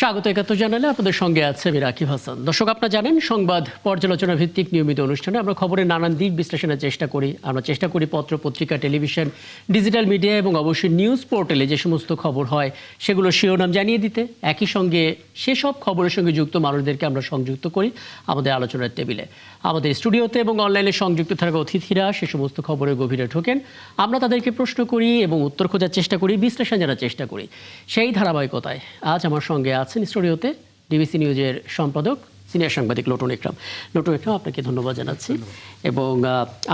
স্বাগত ৭১ জানালে আপনাদের সঙ্গে আছে আমি রাকিব হাসান। দর্শক, আপনারা জানেন সংবাদ পর্যালোচনা ভিত্তিক নিয়মিত অনুষ্ঠানে আমরা খবরের নানান দিক বিশ্লেষণের চেষ্টা করি। আমরা চেষ্টা করি পত্র পত্রিকা, টেলিভিশন, ডিজিটাল মিডিয়া এবং অবশ্যই নিউজ পোর্টালে যে সমস্ত খবর হয় সেগুলো শিরোনাম জানিয়ে দিতে, একই সঙ্গে সেসব খবরের সঙ্গে যুক্ত মানুষদেরকে আমরা সংযুক্ত করি আমাদের আলোচনার টেবিলে। আমাদের স্টুডিওতে এবং অনলাইনে সংযুক্ত থাকা অতিথিরা সে সমস্ত খবরের গভীরে ঢোকেন, আমরা তাদেরকে প্রশ্ন করি এবং উত্তর খোঁজার চেষ্টা করি, বিশ্লেষণ জানার চেষ্টা করি। সেই ধারাবাহিকতায় আজ আমার সঙ্গে আছেন স্টুডিওতে ডিবিসি নিউজের সম্পাদক সিনিয়র সাংবাদিক লোটন ইকরাম। লোটন ইকরাম, আপনাকে ধন্যবাদ জানাচ্ছি। এবং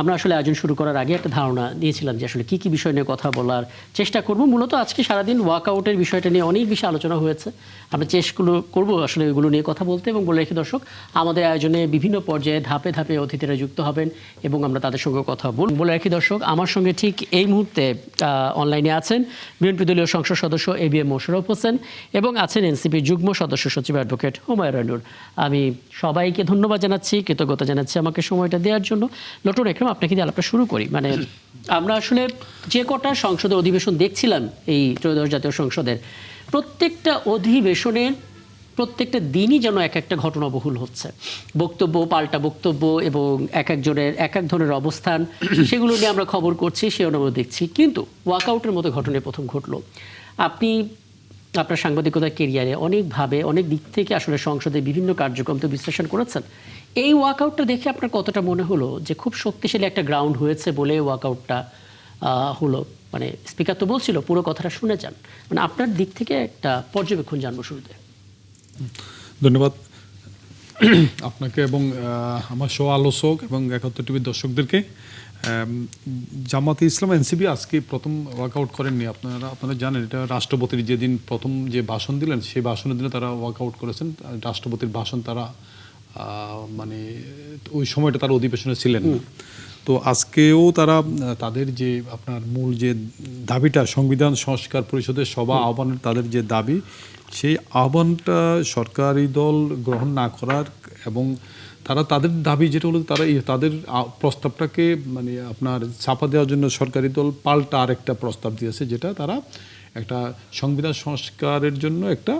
আমরা আসলে আয়োজন শুরু করার আগে একটা ধারণা দিয়েছিলাম যে আসলে কী কী বিষয় নিয়ে কথা বলার চেষ্টা করব। মূলত আজকে সারাদিন ওয়াকআউটের বিষয়টা নিয়ে অনেক বেশি আলোচনা হয়েছে। আমরা চেষ্টা করবো আসলে এগুলো নিয়ে কথা বলতে। এবং বলে রেখে দর্শক, আমাদের আয়োজনে বিভিন্ন পর্যায়ে ধাপে ধাপে অতিথিরা যুক্ত হবেন এবং আমরা তাদের সঙ্গে কথা বলব। বলে রাখি দর্শক, আমার সঙ্গে ঠিক এই মুহূর্তে অনলাইনে আছেন বিএনপি দলীয় সংসদ সদস্য এবিএম মোশাররফ হোসেন এবং আছেন এনসিপির যুগ্ম সদস্য সচিব অ্যাডভোকেট হুমায়রা নূর। আমি সবাইকে ধন্যবাদ জানাচ্ছি, কৃতজ্ঞতা জানাচ্ছি আমাকে সময়টা দেওয়ার জন্য। লোটন ইকরাম, আপনাকে দিয়ে আলাপটা শুরু করি। মানে আমরা আসলে যে কটা সংসদের অধিবেশন দেখছিলাম এই ত্রয়োদশ জাতীয় সংসদের, প্রত্যেকটা অধিবেশনের প্রত্যেকটা দিনই যেন এক একটা ঘটনাবহুল হচ্ছে। বক্তব্য, পাল্টা বক্তব্য এবং এক একজনের এক এক ধরনের অবস্থান, সেগুলো নিয়ে আমরা খবর করছি, সে অনুভব দেখছি। কিন্তু ওয়াকআউটের মতো ঘটনা প্রথম ঘটলো। আপনি আপনার সাংবাদিকতার কেরিয়ারে অনেকভাবে অনেক দিক থেকে আসলে সংসদের বিভিন্ন কার্যক্রম তো বিশ্লেষণ করেছেন। এই ওয়াকআউটটা দেখে আপনার কতটা মনে হলো যে খুব শক্তিশালী একটা গ্রাউন্ড হয়েছে বলে ওয়াকআউটটা হলো? মানে স্পিকার তো বলছিল পুরো কথাটা শুনে যান, মানে আপনার দিক থেকে একটা পর্যবেক্ষণ জানবো শুরুতে। ধন্যবাদ আপনাকে এবং আমার সহ আলোচক এবং ৭১ টিভির দর্শকদেরকে। জামাতে ইসলাম এনসিপি আজকে প্রথম ওয়াকআউট করেননি। আপনারা জানেন, এটা রাষ্ট্রপতির যেদিন প্রথম যে ভাষণ দিলেন সেই ভাষণের দিনে তারা ওয়াকআউট করেছেন। রাষ্ট্রপতির ভাষণ তারা মানে ওই সময়টা তারা অধিবেশনে ছিলেন না। তো আজকেও তারা তাদের যে আপনার মূল যে দাবিটা, সংবিধান সংস্কার পরিষদের সভা আহ্বানের তাদের যে দাবি, সেই আহ্বানটা সরকারি দল গ্রহণ না করার এবং তারা তাদের দাবি যেটা হলো, তারা তাদের প্রস্তাবটাকে মানে আপনার চাপা দেওয়ার জন্য সরকারি দল পাল্টা আরেকটা প্রস্তাব দিয়েছে, যেটা তারা একটা সংবিধান সংস্কারের জন্য একটা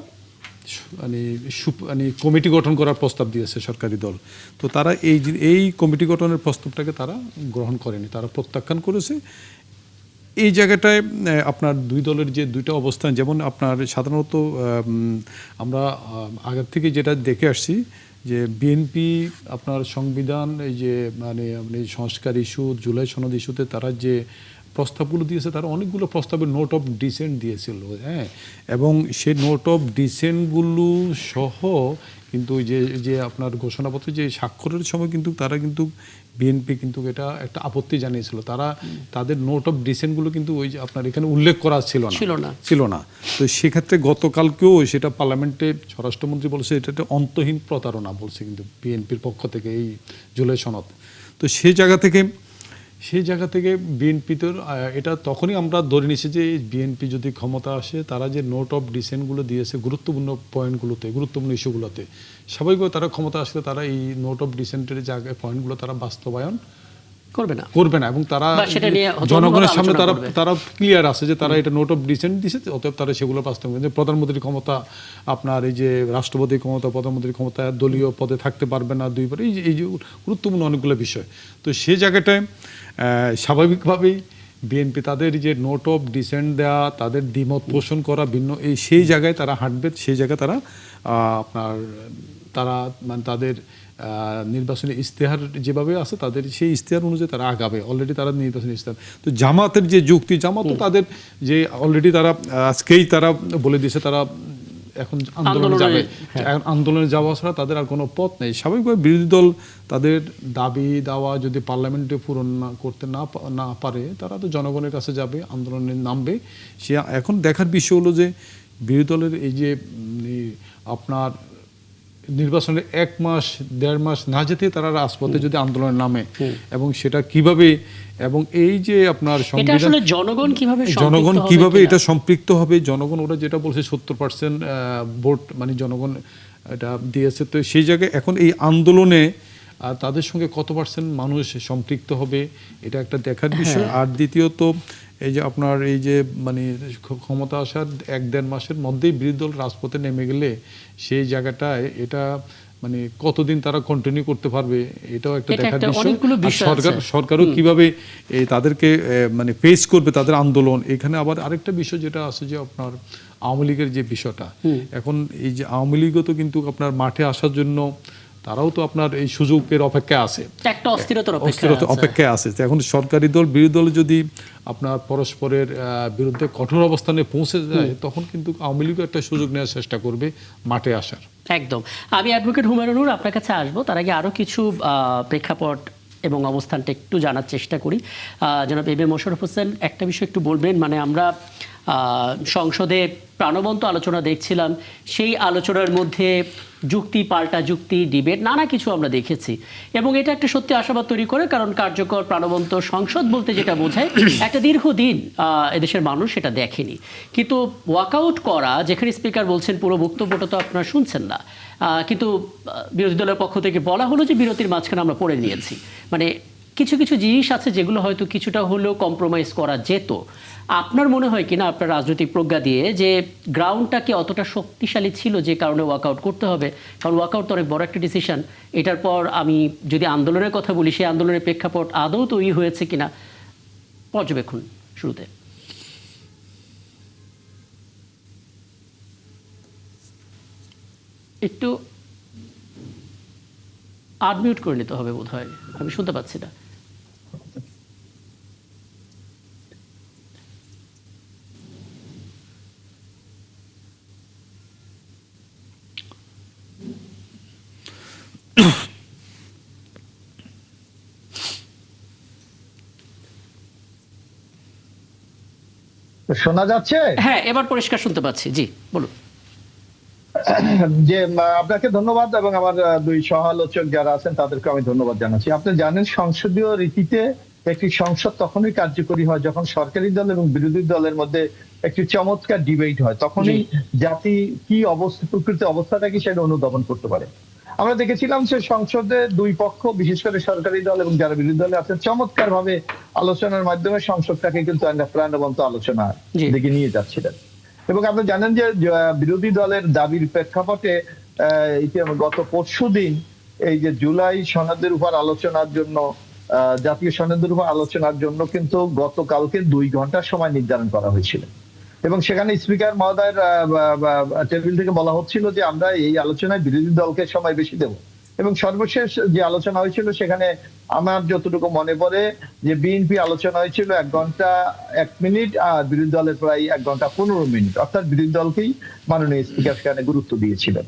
মানে কমিটি গঠন করার প্রস্তাব দিয়েছে সরকারি দল। তো তারা এই কমিটি গঠনের প্রস্তাবটাকে তারা গ্রহণ করেনি, তারা প্রত্যাখ্যান করেছে। এই জায়গাটায় আপনার দুই দলের যে দুইটা অবস্থান, যেমন আপনার সাধারণত আমরা আগের থেকে যেটা দেখে আসছি যে বিএনপি আপনার সংবিধান এই যে মানে সংস্কার ইস্যু, জুলাই সনদ ইস্যুতে তারা যে প্রস্তাবগুলো দিয়েছে, তারা অনেকগুলো প্রস্তাবের নোট অফ ডিসেন্ট দিয়েছিল, হ্যাঁ। এবং সেই নোট অফ ডিসেন্টগুলো সহ কিন্তু যে আপনার ঘোষণাপত্রে যে স্বাক্ষরের সময় কিন্তু তারা কিন্তু বিএনপি কিন্তু এটা একটা আপত্তি জানিয়েছিল। তারা তাদের নোট অফ ডিসেন্টগুলো কিন্তু ওই যে আপনার এখানে উল্লেখ করা ছিল না। তো সেক্ষেত্রে গতকালকেও সেটা পার্লামেন্টে স্বরাষ্ট্রমন্ত্রী বলছে এটা একটা অন্তহীন প্রতারণা বলছে কিন্তু বিএনপির পক্ষ থেকে এই জুলাই সনদ। তো সেই জায়গা থেকে বিএনপি তো এটা তখনই আমরা ধরে নিছি যে বিএনপি যদি ক্ষমতা আসে, তারা যে নোট অফ ডিসেন্টগুলো দিয়েছে গুরুত্বপূর্ণ পয়েন্টগুলোতে, গুরুত্বপূর্ণ ইস্যুগুলোতে, স্বাভাবিকভাবে তারা ক্ষমতা আসলে তারা এই নোট অফ ডিসেন্টের জায়গায় পয়েন্টগুলো তারা বাস্তবায়ন করবে না এবং তারা জনগণের সামনে তারা ক্লিয়ার আছে যে তারা এটা নোট অফ ডিসেন্ট দিয়েছে, অতএব তারা সেগুলো বাস্তবায়ন করবে। প্রধানমন্ত্রীর ক্ষমতা, আপনার এই যে রাষ্ট্রপতির ক্ষমতা, প্রধানমন্ত্রীর ক্ষমতা, দলীয় পদে থাকতে পারবে না দুইবার, এই যে গুরুত্বপূর্ণ অনেকগুলো বিষয়। তো সেই জায়গাটায় স্বাভাবিকভাবেই বিএনপি তাদের যে নোট অফ ডিসেন্ট দেওয়া, তাদের দ্বিমত পোষণ করা ভিন্ন, সেই জায়গায় তারা হাঁটবে। সেই জায়গায় তারা মানে তাদের নির্বাচনী ইশতেহার যেভাবে আছে তাদের সেই ইশতেহার অনুযায়ী তারা আগাবে। অলরেডি তারা নির্বাচনী ইশতেহার, তো জামাতের যে যুক্তি, জামাতও তাদের যে অলরেডি তারা আজকেই তারা বলে দিয়েছে তারা এখন আন্দোলনে যাবে। আন্দোলনে যাওয়া ছাড়া তাদের আর কোনো পথ নেই। স্বাভাবিকভাবে বিরোধী দল তাদের দাবি দাওয়া যদি পার্লামেন্টে পূরণ করতে না পারে, তারা তো জনগণের কাছে যাবে, আন্দোলনে নামবে। সে এখন দেখার বিষয় হলো যে বিরোধী দলের এই যে আপনার নির্বাচনের ১ মাস ১.৫ মাস না যেতে তারা রাজপথে যদি আন্দোলনের নামে, এবং সেটা কিভাবে, এবং এই যে আপনার সংবিধান জনগণ কিভাবে এটা সম্পৃক্ত হবে, জনগণ ওরা যেটা বলছে ৭০% ভোট মানে জনগণ এটা দিয়েছে। তো সেই জায়গায় এখন এই আন্দোলনে তাদের সঙ্গে কত % মানুষ সম্পৃক্ত হবে, এটা একটা দেখার বিষয়। আর দ্বিতীয়ত এই যে আপনার এই যে মানে ক্ষমতা আসার 1-1.5 মাসের মধ্যেই বিরোধী দল রাজপথে নেমে গেলে সেই জায়গাটায় এটা মানে কতদিন তারা কন্টিনিউ করতে পারবে এটাও একটা এটা দেখার একটা বিষয়। অনেকগুলো আর বিষয় আছে। সরকারও কিভাবে তাদেরকে মানে ফেস করবে তাদের আন্দোলন। এখানে আবার আরেকটা বিষয় যেটা আছে যে আপনার আওয়ামী লীগের যে বিষয়টা, এখন এই যে আওয়ামী লীগও তো কিন্তু আপনার মাঠে আসার জন্য তারাও তো আপনার এই সুযোগের অপেক্ষায় আছে, একটা অস্থিরতার অপেক্ষায় আছে। তো এখন সরকারি দল বিরোধী দল যদি আপনার পরস্পরের বিরুদ্ধে কঠোর অবস্থানে পৌঁছে যায় তখন কিন্তু আওয়ামী লীগও একটা সুযোগ নেওয়ার চেষ্টা করবে মাঠে আসার। একদম। আমি অ্যাডভোকেট হুমায়ুনুর আপনার কাছে আসবো, তার আগে আরও কিছু প্রেক্ষাপট এবং অবস্থানটা একটু জানার চেষ্টা করি। জনাব এম এ মোশাররফ হোসেন, একটা বিষয় একটু বলবেন, মানে আমরা সংসদে প্রাণবন্ত আলোচনা দেখছিলাম, সেই আলোচনার মধ্যে যুক্তি পাল্টা যুক্তি, ডিবেট, নানা কিছু আমরা দেখেছি এবং এটা একটা সত্যি আশাবাদ তৈরি করে, কারণ কার্যকর প্রাণবন্ত সংসদ বলতে যেটা বোঝায় একটা দীর্ঘদিন এদেশের মানুষ সেটা দেখেনি। কিন্তু ওয়াকআউট করা, যেখানে স্পিকার বলছেন পুরো বক্তব্যটা তো আপনারা শুনছেন না, কিন্তু বিরোধী দলের পক্ষ থেকে বলা হলো যে বিরতির মাঝখানে আমরা পড়ে নিয়েছি, মানে কিছু কিছু জিনিস আছে যেগুলো হয়তো কিছুটা হলেও কম্প্রোমাইজ করা যেত। আপনার মনে হয় কিনা আপনার রাজনৈতিক প্রজ্ঞা দিয়ে যে গ্রাউন্ডটাকে অতটা শক্তিশালী ছিল যে কারণে ওয়াকআউট করতে হবে? কারণ ওয়াকআউট তো অনেক বড় একটা ডিসিশন। এটার পর আমি যদি আন্দোলনের কথা বলি, সেই আন্দোলনের প্রেক্ষাপট আদৌ তৈরি হয়েছে কিনা পর্যবেক্ষণ শুরুতে। একটু আনমিউট করে নিতে হবে বোধ হয়, আমি শুনতে পাচ্ছি না। শোনা যাচ্ছে? হ্যাঁ, এবার পরিষ্কার শুনতে পাচ্ছি, জি বলুন। যে আপনাকে ধন্যবাদ এবং আমার দুই সহ-আলোচক যারা আছেন তাদেরকে আমি ধন্যবাদ জানাচ্ছি। আপনি জানেন সংসদীয় রীতিতে একটি সংসদ তখনই কার্যকরী হয় যখন সরকারি দল এবং বিরোধী দলের মধ্যে একটি চমৎকার ডিবেট হয়, তখনই জাতি কি অবস্থা, প্রকৃত অবস্থাটা কি সেটা অনুধাবন করতে পারে। আমরা দেখেছিলাম যে সংসদে দুই পক্ষ, বিশেষ করে সরকারি দল এবং যারা বিরোধী দলে আছেন, চমৎকার ভাবে আলোচনার মাধ্যমে সংসদটাকে কিন্তু একটা প্রাণবন্ত আলোচনা দিকে নিয়ে যাচ্ছিলেন। এবং আপনি জানেন যে বিরোধী দলের দাবির প্রেক্ষাপটে গত পরশুদিন এই যে জুলাই সনদের উপর আলোচনার জন্য, জাতীয় সনদের উপর আলোচনার জন্য কিন্তু গতকালকে 2 ঘন্টা সময় নির্ধারণ করা হয়েছিল এবং সেখানে স্পিকার মহোদয়ের টেবিল থেকে বলা হচ্ছিল যে আমরা এই আলোচনায় বিরোধী দলকে সময় বেশি দেব। এবং সর্বশেষ যে আলোচনা হয়েছিল সেখানে আমার যতটুকু মনে পড়ে যে বিএনপি আলোচনা হয়েছিল 1 ঘন্টা 1 মিনিট আর বিরোধী দলের প্রায় 1 ঘন্টা 15 মিনিট, অর্থাৎ বিরোধী দলকেই মাননীয় স্পিকার সেখানে গুরুত্ব দিয়েছিলেন।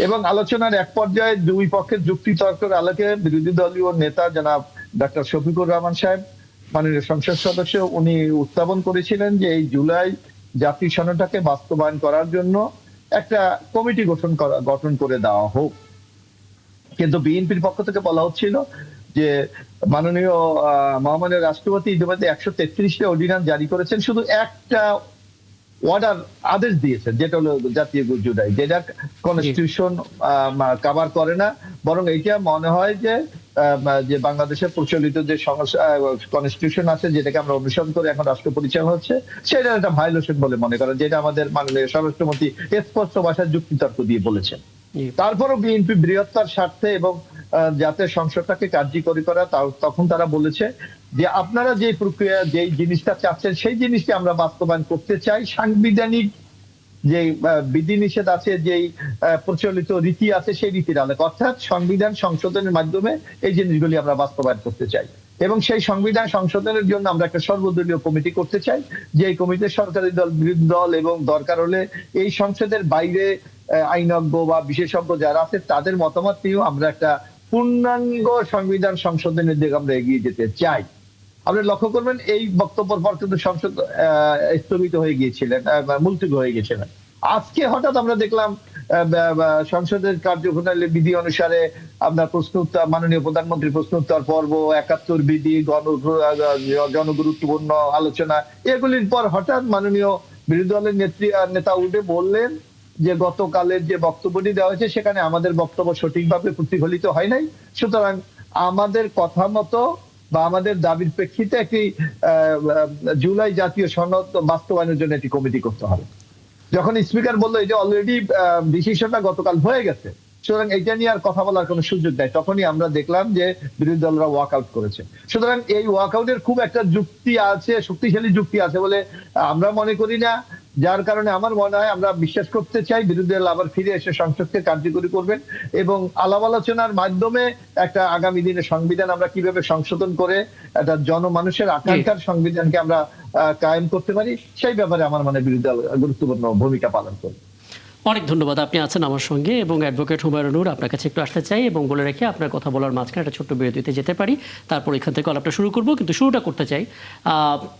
এবং আলোচনার এক পর্যায়ে দুই পক্ষের যুক্তি তর্কের আলোকে বিরোধী দলীয় নেতা জনাব ডক্টর শফিকুর রহমান সাহেব, মাননীয় সংসদ সদস্য, উনি উত্থাপন করেছিলেন যে এই জুলাই জাতীয় সনদটাকে বাস্তবায়ন করার জন্য একটা কমিটি গঠন করে দেওয়া হোক। কিন্তু বিএনপির পক্ষ থেকে বলা হচ্ছিল যে মাননীয় মহামান্য রাষ্ট্রপতি ইতিমধ্যে 133টা অর্ডিন্যান্স জারি করেছেন, শুধু একটা অর্ডার আদেশ দিয়েছেন যেটা হলো জাতীয় জুলাই, যেটা কনস্টিটিউশন কভার করে না, বরং এইটা মনে হয় যে বাংলাদেশের প্রচলিত যে কনস্টিটিউশন আছে যেটাকে আমরা অনুসরণ করে এখন রাষ্ট্র পরিচালনা হচ্ছে সেটা একটা ভায়োলেশন বলে মনে করেন, যেটা আমাদের মাননীয় স্বরাষ্ট্রমন্ত্রী স্পষ্ট ভাষায় যুক্তিতর্ক দিয়ে বলেছেন। তারপরও বিএনপি বৃহত্তর স্বার্থে এবং যাতে সংসদটাকে কার্যকরী করা, তখন তারা বলেছে যে আপনারা যে প্রক্রিয়া, যে জিনিসটা চাচ্ছেন সেই জিনিসটি আমরা বাস্তবায়ন করতে চাই, সাংবিধানিক যে বিধিনিষেধ আছে, যে প্রচলিত রীতি আছে সেই রীতির আলোকে, অর্থাৎ সংবিধান সংশোধনের মাধ্যমে এই জিনিসগুলি আমরা বাস্তবায়ন করতে চাই। এবং সেই সংবিধান সংশোধনের জন্য আমরা একটা সর্বদলীয় কমিটি করতে চাই, যে এই কমিটিতে সরকারি দল, বিরোধী দল এবং দরকার হলে এই সংসদের বাইরে আইনজ্ঞ বা বিশেষজ্ঞ যারা আছে তাদের মতামত নিয়েও আমরা একটা পূর্ণাঙ্গ সংবিধান সংশোধনের দিকে আমরা এগিয়ে যেতে চাই। আপনি লক্ষ্য করবেন এই বক্তব্যের পর কিন্তু সংসদ স্থগিত হয়ে গিয়েছিলেন, মুলতবি হয়ে গেছিলেন। আজকে হঠাৎ আমরা দেখলাম সংসদের কার্যপ্রণালী বিধি অনুসারে আপনার প্রশ্ন উত্তর, মাননীয় প্রধানমন্ত্রী প্রশ্ন উত্তর পর্ব, 71 বিধি, জনগুরুত্বপূর্ণ আলোচনা, এগুলির পর হঠাৎ মাননীয় বিরোধী দলের নেতা উঠে বললেন যে গতকালের যে বক্তব্যটি দেওয়া হয়েছে সেখানে আমাদের বক্তব্য সঠিকভাবে প্রতিফলিত হয় নাই, সুতরাং আমাদের কথা মতো বা আমাদের দাবির প্রেক্ষিতে একটি জুলাই জাতীয় সনদ বাস্তবায়নের জন্য একটি কমিটি করতে হবে। যখন স্পিকার বললো এই যে অলরেডি ডিসিশনটা গতকাল হয়ে গেছে, সুতরাং এটা নিয়ে আর কথা বলার কোনো সুযোগ নাই, তখনই আমরা দেখলাম যে বিরোধী দলরা ওয়াক আউট করেছে। সুতরাং এই ওয়াক আউটের খুব একটা যুক্তি আছে, শক্তিশালী যুক্তি আছে বলে আমরা মনে করি না। যার কারণে আমার মনে হয় আমরা বিশ্বাস করতে চাই বিরোধী দল আবার ফিরে এসে সংসদকে কার্যকরী করবেন এবং আলাপ আলোচনার মাধ্যমে একটা আগামী দিনে সংবিধান আমরা কিভাবে সংশোধন করে একটা জনমানুষের আকাঙ্ক্ষার সংবিধানকে আমরা কায়েম করতে পারি, সেই ব্যাপারে আমার মনে বিরোধী দল গুরুত্বপূর্ণ ভূমিকা পালন করবে। অনেক ধন্যবাদ, আপনি আছেন আমার সঙ্গে। এবং অ্যাডভোকেট হুমায়ুন নূর, আপনার কাছে একটু আসতে চাই এবং বলে রেখে আপনার কথা বলার মাঝখানে একটা ছোট্ট বিরতিতে যেতে পারি, তারপর এখান থেকে আলাপটা শুরু করব। কিন্তু শুরুটা করতে চাই,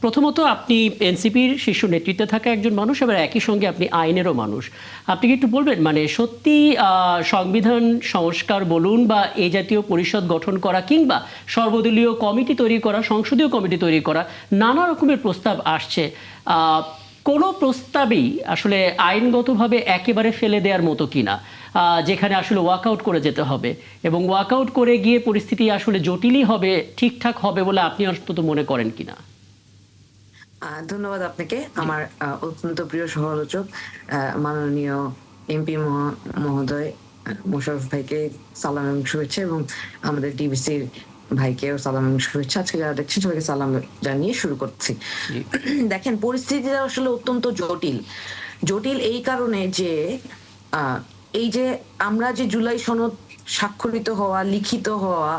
প্রথমত আপনি এনসিপির শীর্ষ নেতৃত্বে থাকা একজন মানুষ, এবার একই সঙ্গে আপনি আইনেরও মানুষ। আপনি কি একটু বলবেন মানে সত্যি সংবিধান সংস্কার বলুন বা এই জাতীয় পরিষদ গঠন করা কিংবা সর্বদলীয় কমিটি তৈরি করা, সংসদীয় কমিটি তৈরি করা, নানা রকমের প্রস্তাব আসছে, কোনো প্রস্তাবেই আসলে আইনগতভাবে একেবারে ফেলে দেওয়ার মতো কিনা, যেখানে আসলে ওয়াকআউট করে যেতে হবে এবং ওয়াকআউট করে গিয়ে পরিস্থিতি আসলে জটিলই হবে, ঠিকঠাক হবে বলে আপনি অন্তত মনে করেন কিনা? ধন্যবাদ আপনাকে। আমার অত্যন্ত প্রিয় সমালোচক মাননীয় এমপি মহোদয় মোশাররফ ভাইকে সালাম এবং শুভেচ্ছা, এবং আমাদের ডিবিসির ভাইকেও সালাম এবং শুভেচ্ছা। আজকে যারা দেখছেন সবাইকে সালাম জানিয়ে শুরু করছি। দেখেন, পরিস্থিতিটা আসলে অত্যন্ত জটিল এই কারণে যে এই যে আমরা যে জুলাই সনদ স্বাক্ষরিত হওয়া, লিখিত হওয়া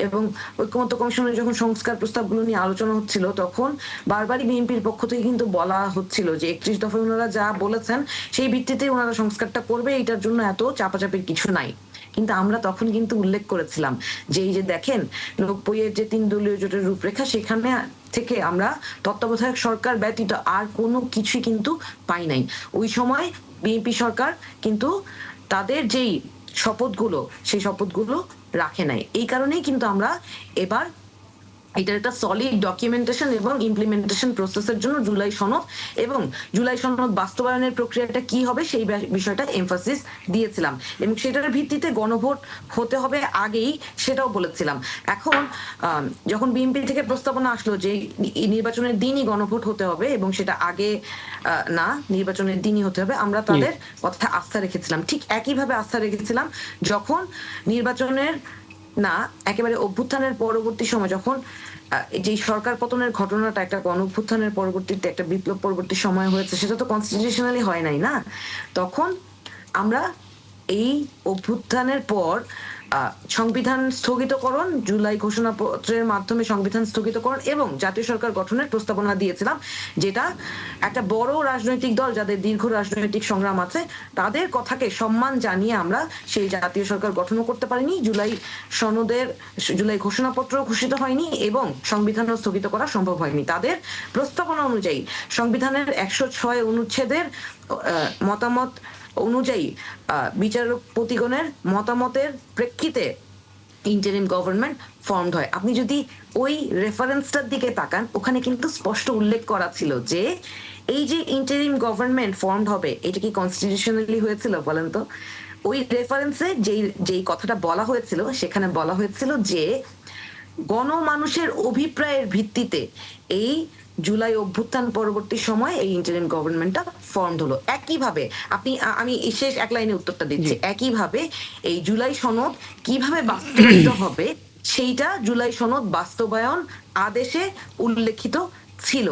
এবং ঐক্যমত্য কমিশনের যখন সংস্কার প্রস্তাবগুলো নিয়ে আলোচনা হচ্ছিল, তখন বারবারই বিএনপির পক্ষ থেকে কিন্তু বলা হচ্ছিল যে 31 দফায় ওনারা যা বলেছেন সেই ভিত্তিতে ওনারা সংস্কারটা করবে, এটার জন্য এত চাপাচাপির কিছু নাই। কিন্তু আমরা তখন কিন্তু উল্লেখ করেছিলাম যে এই যে দেখেন 90-এর যে 3 দলীয় জোটের রূপরেখা, সেখানে থেকে আমরা তত্ত্বাবধায়ক সরকার ব্যতীত আর কোনো কিছুই কিন্তু পাই নাই। ওই সময় বিএনপি সরকার কিন্তু তাদের যেই শপথগুলো, সেই শপথগুলো রাখে নাই। এই কারণেই কিন্তু আমরা এবার এটার একটা সলিড ডকুমেন্টেশন এবং ইমপ্লিমেন্টেশন প্রসেসের জন্য জুলাই সনদ এবং জুলাই সনদ বাস্তবায়নের প্রক্রিয়াটা কি হবে সেই বিষয়টা এমফাসিস দিয়েছিলাম, এবং সেটার ভিত্তিতে গণভোট হতে হবে আগেই, সেটাও বলেছিলাম। এখন যখন বিএনপি থেকে প্রস্তাবনা আসলো যে নির্বাচনের দিনই গণভোট হতে হবে এবং সেটা আগে না, নির্বাচনের দিনই হতে হবে, আমরা তাদের কথা আস্থা রেখেছিলাম। ঠিক একইভাবে আস্থা রেখেছিলাম যখন নির্বাচনের না একেবারে অভ্যুত্থানের পরবর্তী সময়, যখন যে সরকার পতনের ঘটনাটা একটা গণ অভ্যুত্থানের পরবর্তীতে একটা বিপ্লব পরবর্তী সময় হয়েছে, সেটা তো কনস্টিটিউশনালি হয় নাই না। তখন আমরা এই অভ্যুত্থানের পর সংবিধান স্থগিতকরণ, জুলাই ঘোষণাপত্রের মাধ্যমে সংবিধান স্থগিতকরণ এবং জাতীয় সরকার গঠনের প্রস্তাবনা দিয়েছিলাম, যেটা একটা বড় রাজনৈতিক দল যাদের দীর্ঘ রাজনৈতিক সংগ্রাম আছে তাদের কথাকে সম্মান জানিয়ে আমরা সেই জাতীয় সরকার গঠনও করতে পারিনি, জুলাই ঘোষণাপত্র ঘোষিত হয়নি এবং সংবিধানও স্থগিত করা সম্ভব হয়নি। তাদের প্রস্তাবনা অনুযায়ী সংবিধানের 106 অনুচ্ছেদের মতামত অনুযায়ী বিচারপতিগণের মতামতের প্রেক্ষিতে ইন্টারিম গভর্নমেন্ট ফর্মড হয়। আপনি যদি ওই রেফারেন্সটার দিকে তাকান, ওখানে কিন্তু স্পষ্ট উল্লেখ করা ছিল যে এই যে ইন্টারিম গভর্নমেন্ট ফর্মড হবে, এটা কি কনস্টিটিউশনালি হয়েছিল বলেন তো? ওই রেফারেন্সে যেই কথাটা বলা হয়েছিল, সেখানে বলা হয়েছিল যে গণমানুষের অভিপ্রায়ের ভিত্তিতে এই জুলাই অভ্যুত্থান পরবর্তী সময় এই ইন্টারিম গভর্নমেন্টটা ফর্মড হলো। একইভাবে আমি শেষ এক লাইনে উত্তরটা দিচ্ছি, একইভাবে এই জুলাই সনদ কিভাবে বাস্তবায়িত হবে সেইটা জুলাই সনদ বাস্তবায়ন আদেশে উল্লেখিত ছিল।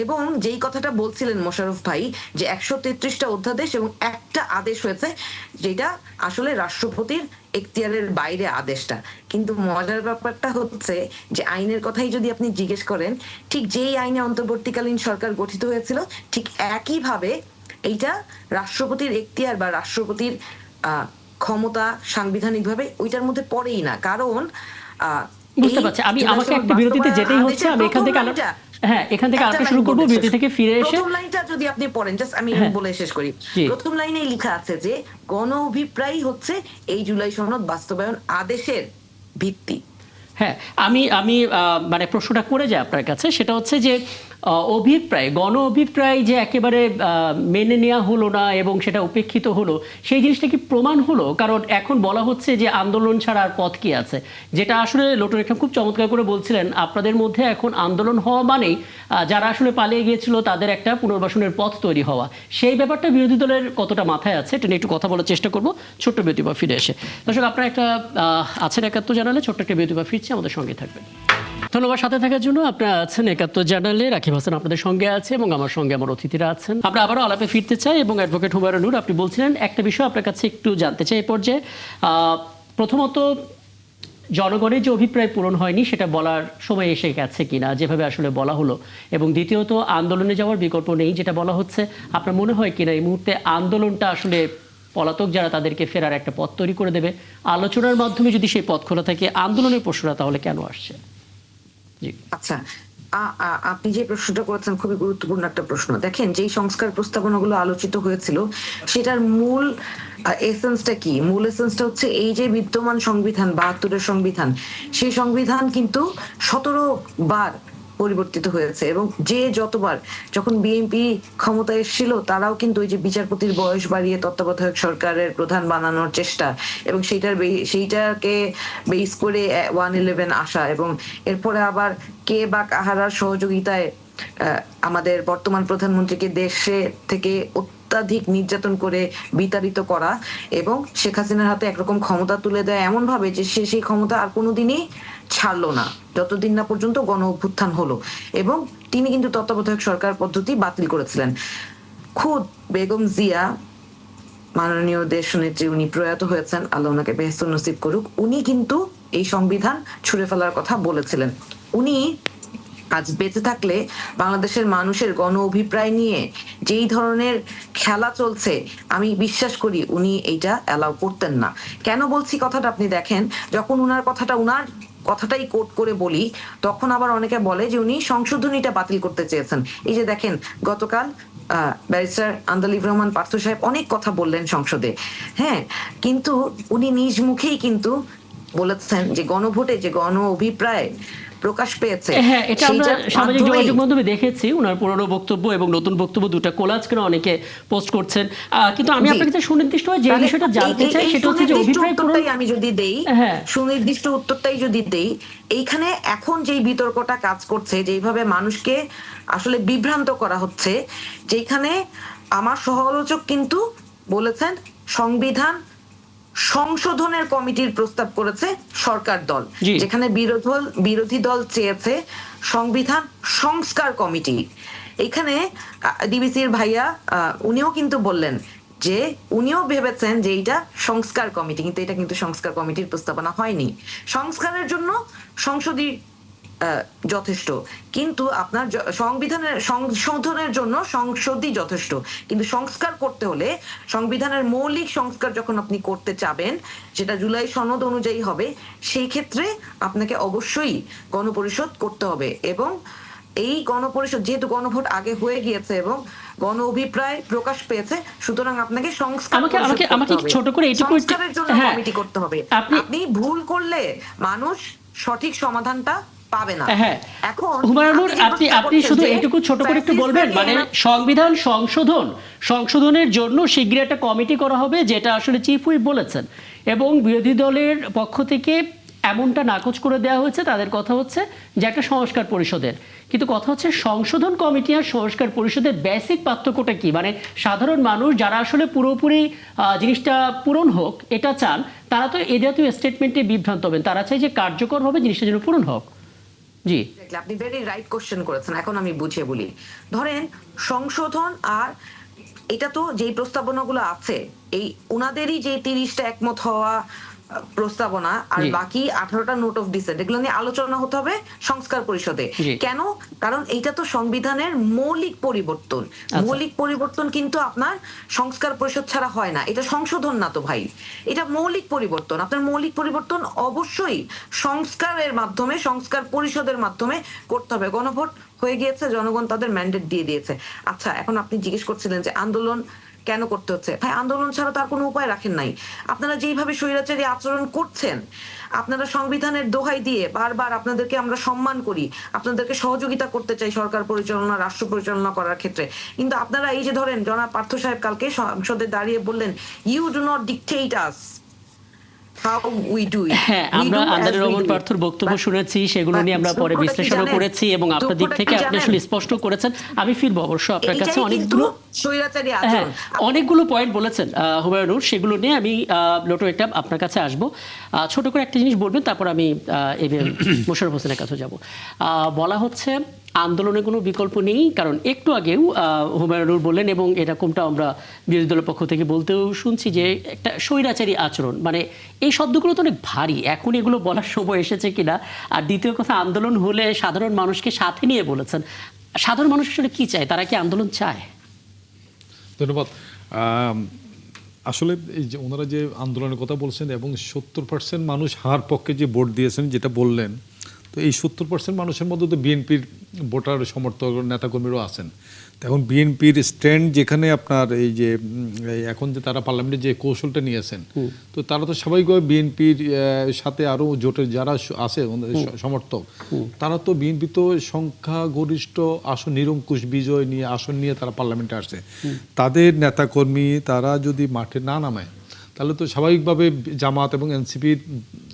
এবং যেই কথাটা বলছিলেন মোশাররফ ভাই যে 133টা অধ্যাদেশ এবং একটা আদেশ হয়েছে, যেটা আসলে রাষ্ট্রপতির এখতিয়ারের বাইরে আদেশটা। কিন্তু মজার ব্যাপারটা হচ্ছে যে আইনের কথাই যদি আপনি জিজ্ঞেস করেন, ঠিক যেই আইনে অন্তর্বর্তীকালীন সরকার গঠিত হয়েছিল ঠিক একইভাবে এইটা রাষ্ট্রপতির এখতিয়ার বা রাষ্ট্রপতির ক্ষমতা সাংবিধানিকভাবে ওইটার মধ্যে পড়েই না। কারণ বুঝতে পারছি, আমাকে একটা বিরতিতে যেতেই হচ্ছে, আমি এখান থেকে আলোচনা শুরু করব। বিরতি থেকে ফিরে এসে প্রথম লাইনটা যদি আপনি পড়েন, জাস্ট আমি বলে শেষ করি। প্রথম লাইনেই লেখা আছে যে গণ অভিপ্রায় হচ্ছে এই জুলাই সনদ বাস্তবায়ন আদেশের ভিত্তি। হ্যাঁ, আমি মানে প্রশ্নটা করে যাই আপনার কাছে, সেটা হচ্ছে যে অভিপ্রায় গণ অভিপ্রায় যে একেবারে মেনে নেওয়া হলো না এবং সেটা উপেক্ষিত হলো, সেই জিনিসটা কি প্রমাণ হলো? কারণ এখন বলা হচ্ছে যে আন্দোলন ছাড়া আর পথ কি আছে, যেটা আসলে লোটন একরাম খুব চমৎকার করে বলছিলেন, আপনাদের মধ্যে এখন আন্দোলন হওয়া মানেই যারা আসলে পালিয়ে গিয়েছিল তাদের একটা পুনর্বাসনের পথ তৈরি হওয়া। সেই ব্যাপারটা বিরোধী দলের কতটা মাথায় আছে এটা নিয়ে একটু কথা বলার চেষ্টা করব ছোট্ট বিরতি বা ফিরে এসে। দর্শক, আপনারা একটা আছেন একাত্তর জানালে, ছোট্ট একটা বিরতি বা ফিরছি, আমাদের সঙ্গে থাকবেন। ধন্যবাদ সাথে থাকার জন্য। আপনারা আছেন একাত্তর জানালে, রাকিব হাসান আপনাদের সঙ্গে আছে এবং আমার সঙ্গে আমার অতিথিরা আছেন। আমরা আবারও আলাপে ফিরতে চাই এবং অ্যাডভোকেট হুমায়ুন নূর, আপনি বলছিলেন একটা বিষয় আপনার কাছে একটু জানতে চাই এই পর্যায়ে। প্রথমত, জনগণের যে অভিপ্রায় পূরণ হয়নি সেটা বলার সময় এসে গেছে কিনা, যেভাবে আসলে বলা হলো, এবং দ্বিতীয়ত আন্দোলনে যাওয়ার বিকল্প নেই যেটা বলা হচ্ছে, আপনার মনে হয় কিনা এই মুহূর্তে আন্দোলনটা আসলে পলাতক যারা তাদেরকে ফেরার একটা পথ তৈরি করে দেবে? আলোচনার মাধ্যমে যদি সেই পথ খোলা থাকে, আন্দোলনের প্রশ্নটা তাহলে কেন আসছে? জি, আচ্ছা, আপনি যে প্রশ্নটা করেছেন খুবই গুরুত্বপূর্ণ একটা প্রশ্ন। দেখেন, যেই সংস্কার প্রস্তাবনাগুলো আলোচিত হয়েছিল সেটার মূল এসেন্সটা কি? মূল এসেন্সটা হচ্ছে এই যে বিদ্যমান সংবিধান, ৭২-এর সংবিধান, সেই সংবিধান কিন্তু ১৭ বার পরিবর্তিত হয়েছে এবং যে যতবার, যখন বিএনপি ক্ষমতায় এসেছিল তারাও কিন্তু ওই যে বিচারপতির বয়স বাড়িয়ে তত্ত্বাবধায়ক সরকারের প্রধান বানানোর চেষ্টা এবং সেইটাকে বেস করে 111 আসা এবং এরপরে আবার কে বা কাহারার সহযোগিতায় আমাদের বর্তমান প্রধানমন্ত্রীকে দেশে থেকে অত্যাধিক নির্যাতন করে বিতাড়িত করা এবং শেখ হাসিনার হাতে একরকম ক্ষমতা তুলে দেয় এমন ভাবে যে সে সেই ক্ষমতা আর কোনোদিনই ছাড়লো না যতদিন না পর্যন্ত গণ অভ্যুত্থান হলো। এবং তিনি কিন্তু তত্ত্বাবধায়ক সরকার পদ্ধতি বাতিল করেছিলেন। খুদ বেগম জিয়া, মাননীয় দেশনেত্রী, উনি প্রয়াত হয়েছেন, আল্লাহ ওনাকে বেহেশত নসিব করুক, উনি কিন্তু এই সংবিধান ছুঁড়ে ফেলার কথা বলেছিলেন। উনি আজ বেঁচে থাকলে বাংলাদেশের মানুষের গণ অভিপ্রায় নিয়ে যেই ধরনের খেলা চলছে, আমি বিশ্বাস করি উনি এইটা অ্যালাউ করতেন না। কেন বলছি কথাটা আপনি দেখেন, যখন উনার কথাটাই কোট করে বলি, তখন আবার অনেকে বলে যে উনি সংশোধনীটা বাতিল করতে চেয়েছেন। এই যে দেখেন, গতকাল ব্যারিস্টার আন্দালিব রহমান পার্থ সাহেব অনেক কথা বললেন সংসদে, হ্যাঁ, কিন্তু উনি নিজ মুখেই কিন্তু বলেছেন যে গণভোটে যে গণ অভিপ্রায় প্রকাশ পেয়েছে, হ্যাঁ, এটা আমরা সামাজিক যোগাযোগ মাধ্যমে দেখেছি, ওনার পুরনো বক্তব্য এবং নতুন বক্তব্য দুটো কোলাজ করে অনেকে পোস্ট করছেন। কিন্তু আমি আপনার কাছে সুনির্দিষ্ট যে বিষয়টা জানতে চাই সেটা হচ্ছে যে অভিপ্রায় পূরণ, আমি যদি দেই, সুনির্দিষ্ট উত্তরটাই যদি দেই, এইখানে এখন যেই বিতর্কটা কাজ করছে, যেইভাবে মানুষকে আসলে বিভ্রান্ত করা হচ্ছে, যেখানে আমার সহ-আলোচক কিন্তু বলেছেন সংবিধান সংশোধনের কমিটির প্রস্তাব করেছে সরকার দল, যেখানে বিরোধী দল চেয়েছে সংবিধান সংস্কার কমিটি। এখানে ডিবিসির ভাইয়া উনিও কিন্তু বললেন যে উনিও ভেবেছেন যে এইটা সংস্কার কমিটি, কিন্তু এটা কিন্তু সংস্কার কমিটির প্রস্তাবনা হয়নি। সংস্কারের জন্য সংসদী যথেষ্ট, কিন্তু আপনার সংবিধানের সংশোধনের জন্য সংসদই যথেষ্ট, কিন্তু সংস্কার করতে হলে সংবিধানের মৌলিক সংস্কার যখন আপনি করতে চাবেন, যেটা জুলাই সনদ অনুযায়ী হবে, সেই ক্ষেত্রে আপনাকে অবশ্যই গণপরিষদ করতে হবে। এবং এই গণপরিষদ, যেহেতু গণভোট আগে হয়ে গিয়েছে এবং গণ অভিপ্রায় প্রকাশ পেয়েছে, সুতরাং আপনাকে আমাকে ছোট করে সংস্কারের জন্য কমিটি করতে হবে। আপনি ভুল করলে মানুষ সঠিক সমাধানটা পাবে না। এখন হুমায়ুন নূর, আপনি শুধু এইটুকু ছোট করে একটু বলবেন, মানে সংবিধান সংশোধনের জন্য শীঘ্রই একটা কমিটি করা হবে, যেটা আসলে চিফ হুইপ বলেছেন, এবং বিরোধী দলের পক্ষ থেকে এমনটা নাকচ করে দেওয়া হয়েছে। তাদের কথা হচ্ছে যে একটা সংস্কার পরিষদের, কিন্তু কথা হচ্ছে সংশোধন কমিটি আর সংস্কার পরিষদের বেসিক পার্থক্যটা কি? মানে সাধারণ মানুষ যারা আসলে পুরোপুরি জিনিসটা পূরণ হোক এটা চান, তারা তো এ জাতীয় স্টেটমেন্টে বিভ্রান্ত হবেন, তারা চাই যে কার্যকর হবে জিনিসটা যেন পূরণ হোক। জি, আপনি ভেরি রাইট কোশ্চেন করেছেন। এখন আমি বুঝিয়ে বলি, ধরেন সংশোধন আর এটা তো যেই প্রস্তাবনাগুলো আছে, এই উনাদেরই যে 30টা একমত হওয়া প্রস্তাবনা আর বাকি 18টা নোট অফ ডিসেন্ট, এগুলো নিয়ে আলোচনা হতে হবে সংস্কার পরিষদে। কেন? কারণ এইটা তো সংবিধানের মৌলিক পরিবর্তন। মৌলিক পরিবর্তন কিন্তু আপনার সংস্কার পরিষদ ছাড়া হয় না। এটা সংশোধন না তো ভাই, এটা মৌলিক পরিবর্তন। আপনার মৌলিক পরিবর্তন অবশ্যই সংস্কারের মাধ্যমে, সংস্কার পরিষদের মাধ্যমে করতে হবে। গণভোট হয়ে গিয়েছে, জনগণ তাদের ম্যান্ডেট দিয়ে দিয়েছে। আচ্ছা, এখন আপনি জিজ্ঞেস করছিলেন যে আন্দোলন কেন করতে হচ্ছে? ভাই আন্দোলন ছাড়া তার কোনো উপায় রাখেন নাই। আপনারা যেইভাবে স্বৈরাচারী আচরণ করছেন, আপনারা সংবিধানের দোহাই দিয়ে বারবার আপনাদেরকে আমরা সম্মান করি, আপনাদেরকে সহযোগিতা করতে চাই সরকার পরিচালনা, রাষ্ট্র পরিচালনা করার ক্ষেত্রে, কিন্তু আপনারা এই যে ধরেন জনাব পার্থ সাহেব কালকে সংসদে দাঁড়িয়ে বললেন, you do not dictate us how we do it. হ্যাঁ, আমরা আন্দারে রহমান পার্থর বক্তব্য শুনেছি, সেগুলো নিয়ে আমরা পরে বিশ্লেষণও করেছি এবং আপনার দিক থেকে আপনি আসলে স্পষ্ট করেছেন। আমি ফিরবো অবশ্য আপনার কাছে, অনেকগুলো স্বৈরাচারী হ্যাঁ আচরণ অনেকগুলো পয়েন্ট বলেছেন হুমায়ুনুর, সেগুলো নিয়ে আমি লোটো একটা আপনার কাছে আসবো। ছোট করে একটা জিনিস বলবেন, তারপর আমি মোশাররফ হোসেনের কাছে যাব। বলা হচ্ছে আন্দোলনের কোনো বিকল্প নেই, কারণ একটু আগেও হুমায়ুনুর বললেন এবং এরকমটা আমরা বিরোধী দলের পক্ষ থেকে বলতেও শুনছি যে একটা স্বৈরাচারী আচরণ, মানে এই শব্দগুলো তো অনেক ভারী, এখন এগুলো বলার সময় এসেছে কিনা। আর দ্বিতীয় কথা, আন্দোলন হলে সাধারণ মানুষকে সাথে নিয়ে বলেছেন, সাধারণ মানুষ আসলে কি চায়, তারা কি আন্দোলন চায়? ধন্যবাদ। আসলে এই যে ওনারা যে আন্দোলনের কথা বলছেন এবং 70% মানুষ হার পক্ষে যে ভোট দিয়েছেন যেটা বললেন, তো এই 70% মানুষের মধ্যে তো বিএনপির ভোটার সমর্থক নেতাকর্মীরাও আছেন। তো এখন বিএনপির স্ট্যান্ড যেখানে আপনার এই যে এখন যে তারা পার্লামেন্টে যে কৌশলটা নিয়েছেন, তো তারা তো স্বাভাবিকভাবে বিএনপির সাথে আরও জোটের যারা আছে সমর্থক, তারা তো বিএনপি তো সংখ্যাগরিষ্ঠ আসন, নিরঙ্কুশ বিজয় নিয়ে আসন নিয়ে তারা পার্লামেন্টে আসছে। তাদের নেতাকর্মী তারা যদি মাঠে না নামায়, তাহলে তো স্বাভাবিকভাবে জামাত এবং এনসিপির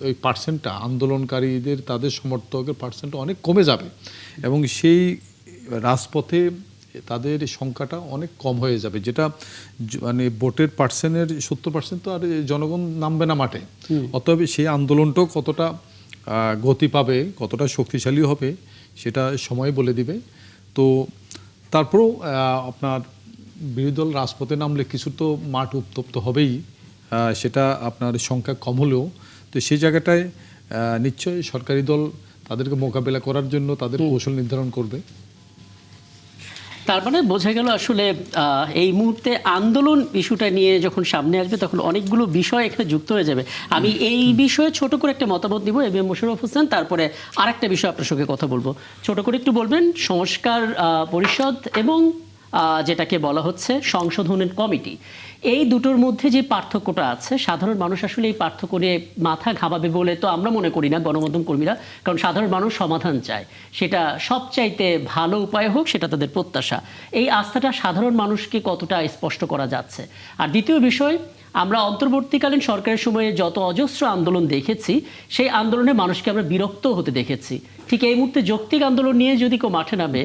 ওই পার্সেন্টটা, আন্দোলনকারীদের তাদের সমর্থকের পার্সেন্টটা অনেক কমে যাবে এবং সেই রাজপথে তাদের সংখ্যাটা অনেক কম হয়ে যাবে, যেটা মানে ভোটের পার্সেন্টের 70% তো আর জনগণ নামবে না মাঠে। অতএব সেই আন্দোলনটাও কতটা গতি পাবে, কতটা শক্তিশালী হবে, সেটা সময় বলে দিবে। তো তারপরেও আপনার বিরোধী দল রাজপথে নামলে কিছু তো মাঠ উত্তপ্ত হবেই, সেটা আপনার সংখ্যা কম হলেও। তো সেই জায়গাটায় নিশ্চয়ই সরকারি দল তাদেরকে মোকাবেলা করার জন্য তাদের কৌশল নির্ধারণ করবে। তার মানে বোঝা গেল আসলে এই মুহূর্তে আন্দোলন ইস্যুটা নিয়ে যখন সামনে আসবে তখন অনেকগুলো বিষয় এখানে যুক্ত হয়ে যাবে। আমি এই বিষয়ে ছোট করে একটা মতামত দিব, এবিএম মোশাররফ হোসেন, তারপরে আরেকটা বিষয় আপনার সঙ্গে কথা বলবো। ছোট করে একটু বলবেন সংস্কার পরিষদ এবং যেটাকে বলা হচ্ছে সংশোধনের কমিটি, এই দুটোর মধ্যে যে পার্থক্যটা আছে, সাধারণ মানুষ আসলে এই পার্থক্য নিয়ে মাথা ঘামাবে বলে তো আমরা মনে করি না, গণমাধ্যম কর্মীরা, কারণ সাধারণ মানুষ সমাধান চায়, সেটা সবচাইতে ভালো উপায় হোক, সেটা তাদের প্রত্যাশা। এই আস্থাটা সাধারণ মানুষকে কতটা স্পষ্ট করা যাচ্ছে? আর দ্বিতীয় বিষয়, আমরা অন্তর্বর্তীকালীন সরকারের সময়ে যত অজস্র আন্দোলন দেখেছি, সেই আন্দোলনে মানুষকে আমরা বিরক্ত হতে দেখেছি। ঠিক এই মুহূর্তে যৌক্তিক আন্দোলন নিয়ে যদি কেউ মাঠে নামে,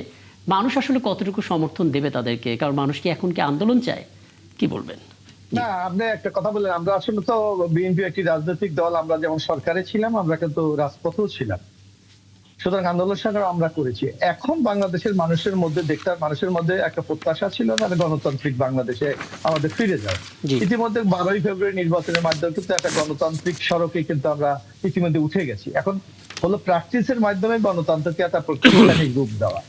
মানুষ আসলে কতটুকু সমর্থন দেবে তাদেরকে? কারণ মানুষ কি এখন কি আন্দোলন চায়? কি বলবেন? না, আপনি একটা কথা বললেন, আমরা আসলে তো বিএনপি একটি রাজনৈতিক দল, আমরা যেমন সরকারে ছিলাম, আমরা কিন্তু রাজপথেও ছিলাম, সুতরাং আন্দোলন সংগ্রাম আমরা করেছি। এখন বাংলাদেশের মানুষের মধ্যে মানুষের মধ্যে একটা প্রত্যাশা ছিল যে গণতান্ত্রিক বাংলাদেশে আমাদের ফিরে যায়। ইতিমধ্যে 12ই ফেব্রুয়ারি নির্বাচনের মাধ্যমে কিন্তু একটা গণতান্ত্রিক সড়কে কিন্তু আমরা ইতিমধ্যে উঠে গেছি। এখন হলো প্র্যাকটিসের মাধ্যমে গণতন্ত্রকে একটা প্রাতিষ্ঠানিক রূপ দেওয়া।